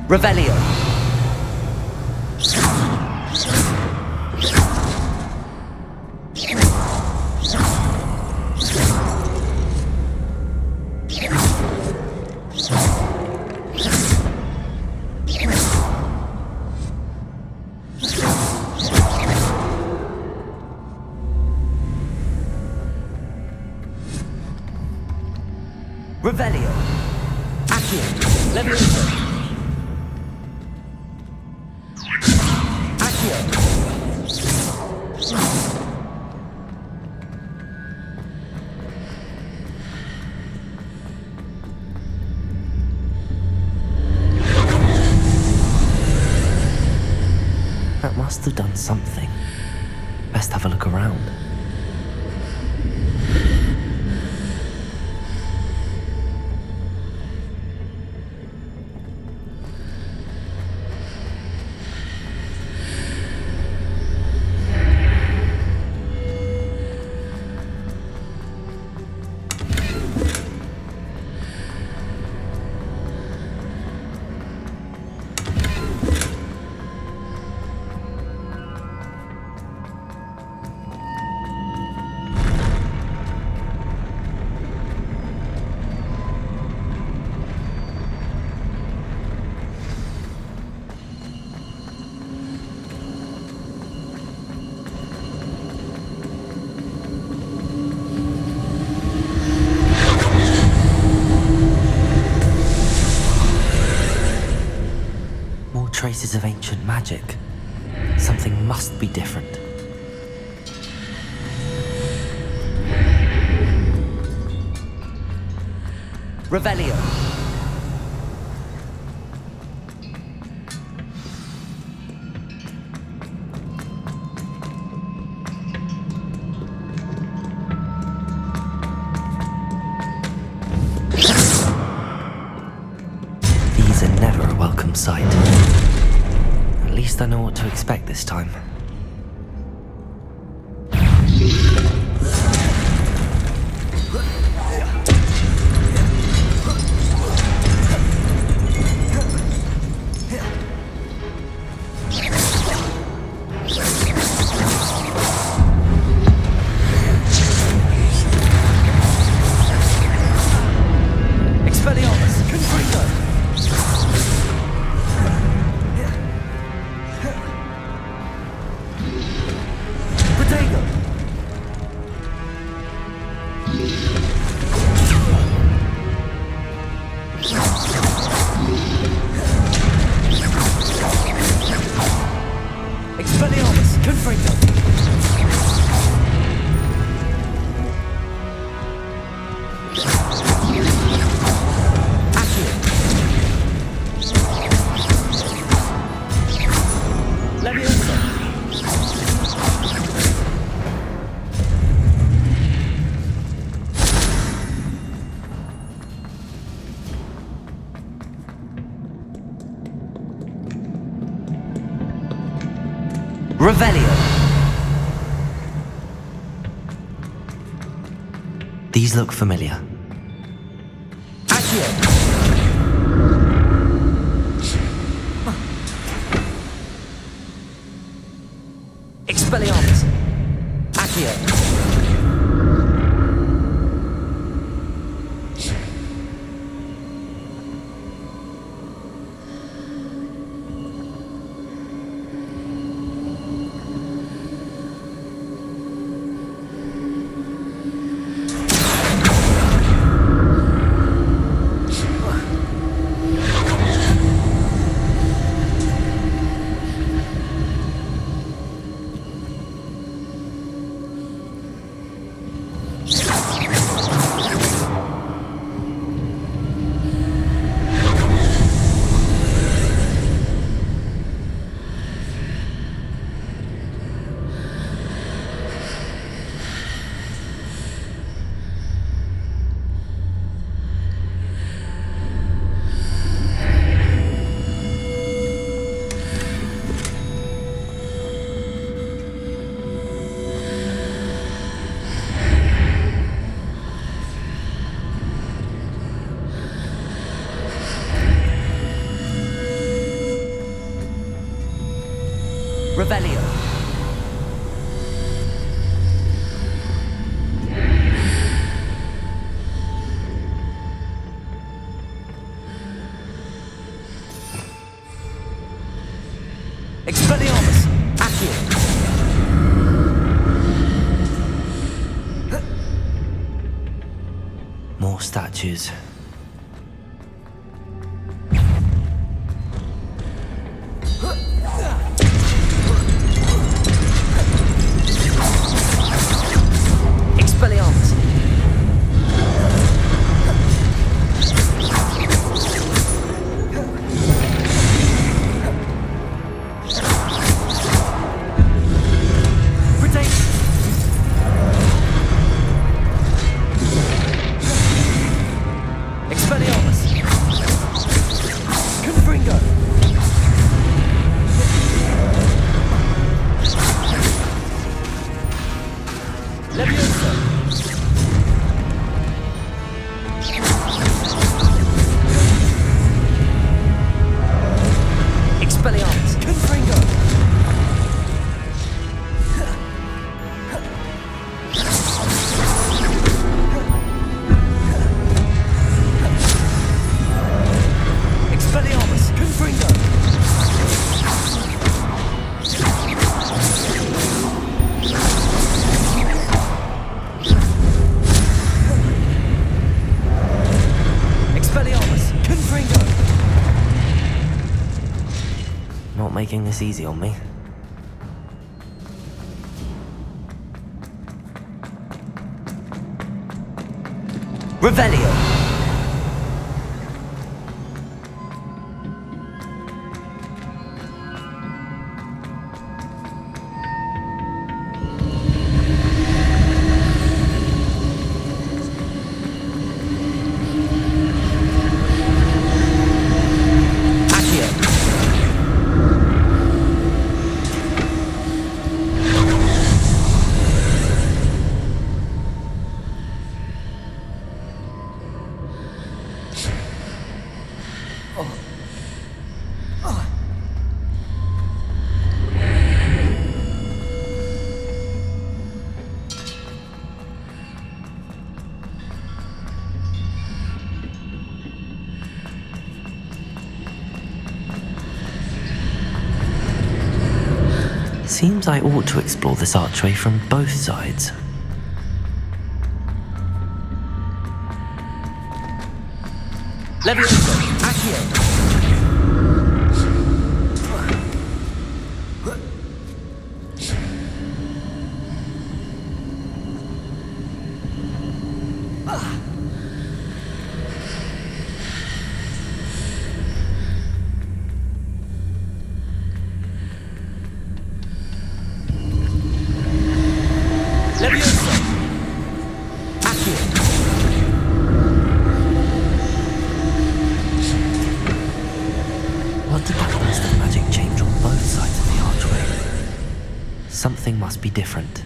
Revelio. Revelio. Accio. Levioso. Accio. That must have done something. Best have a look around. Traces of ancient magic. Something must be different. Revelio. These are never a welcome sight. At least I know what to expect this time. Revelio. These look familiar. Accio. Expelliarmus. Accio. Revelio. Expelliarmus. Accio. More statues. Expelliarmus. Expelliarmus. Confringo. Leviosa. Expelliarmus. Confringo. Expelliarmus. Confringo. Expelliarmus. Confringo. Not making this easy on me. Revelio. Accio. Seems I ought to explore this archway from both sides. Leviosa. Accio. Leviosa. Accio. What happens to the magic change on both sides of the archway? Something must be different.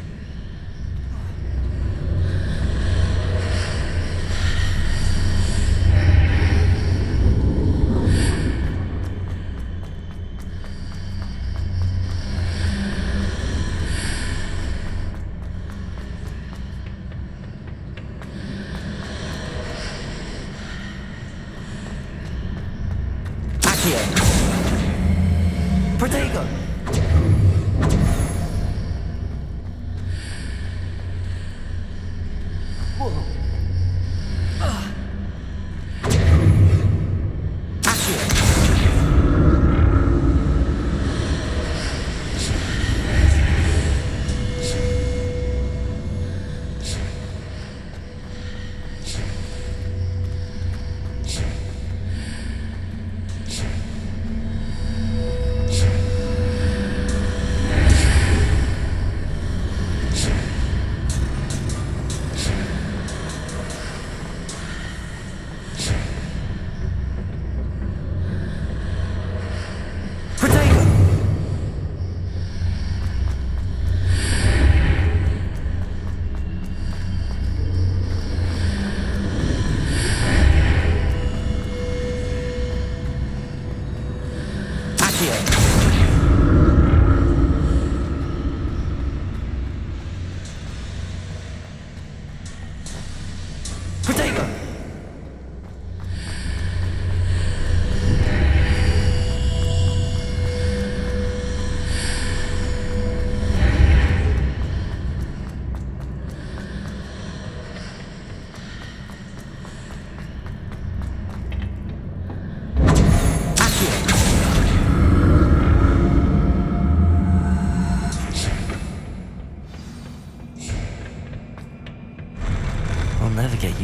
Protego!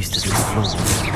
used to this floor.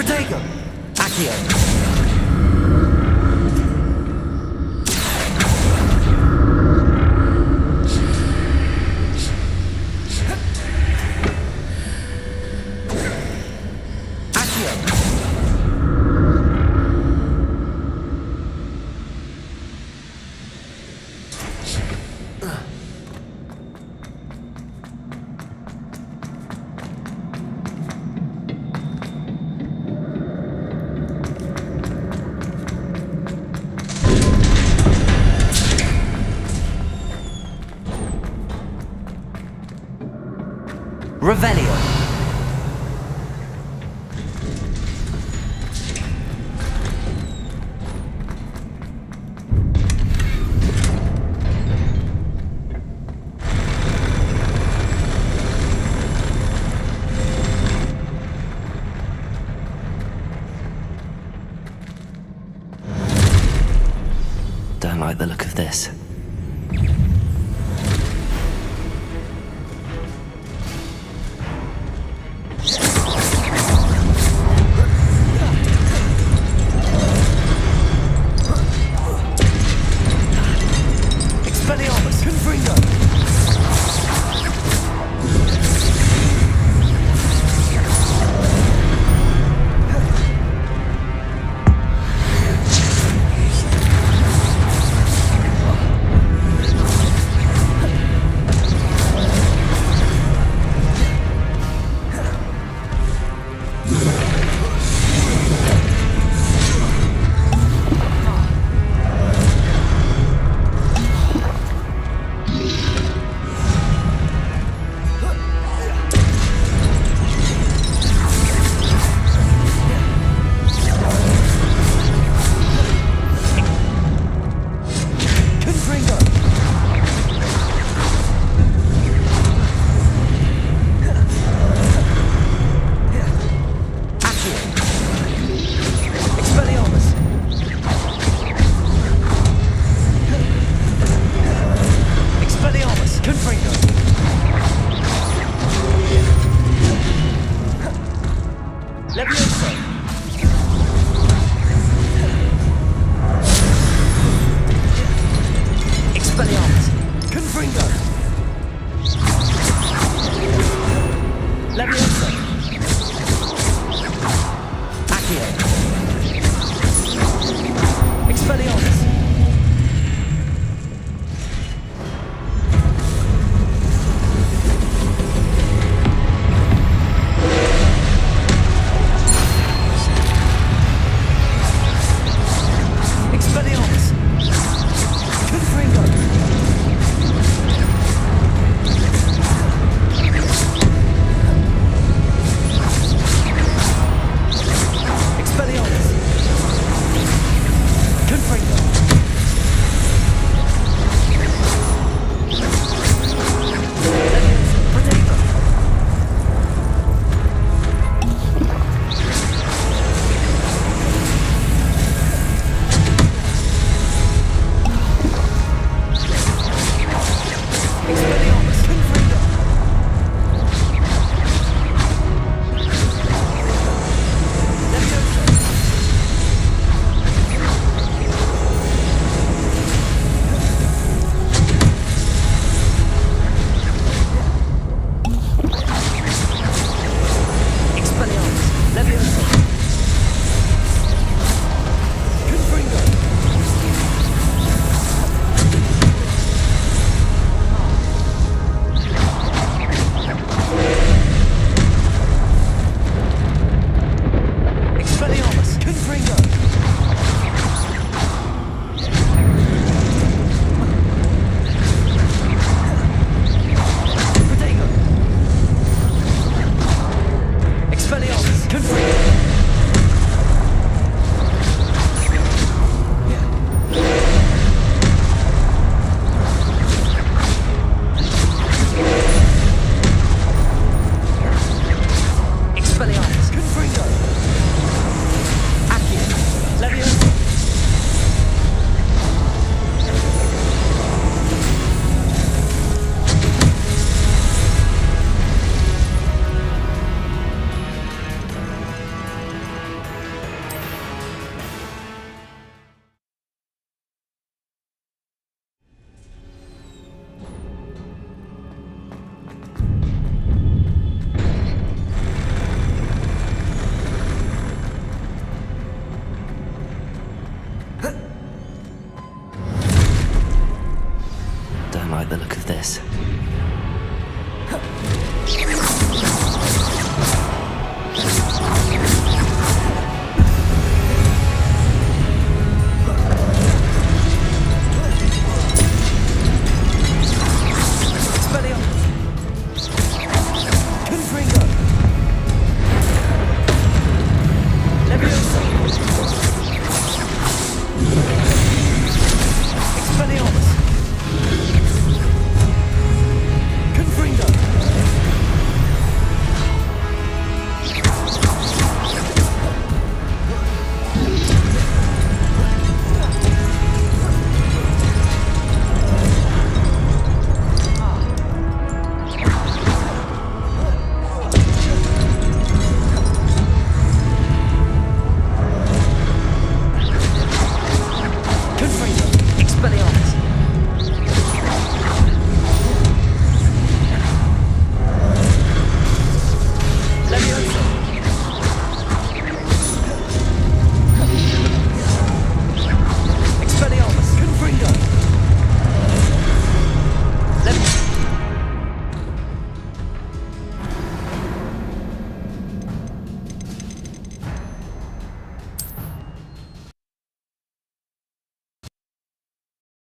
Protego! Accio! Revelio. Don't like the look of this. Levioso!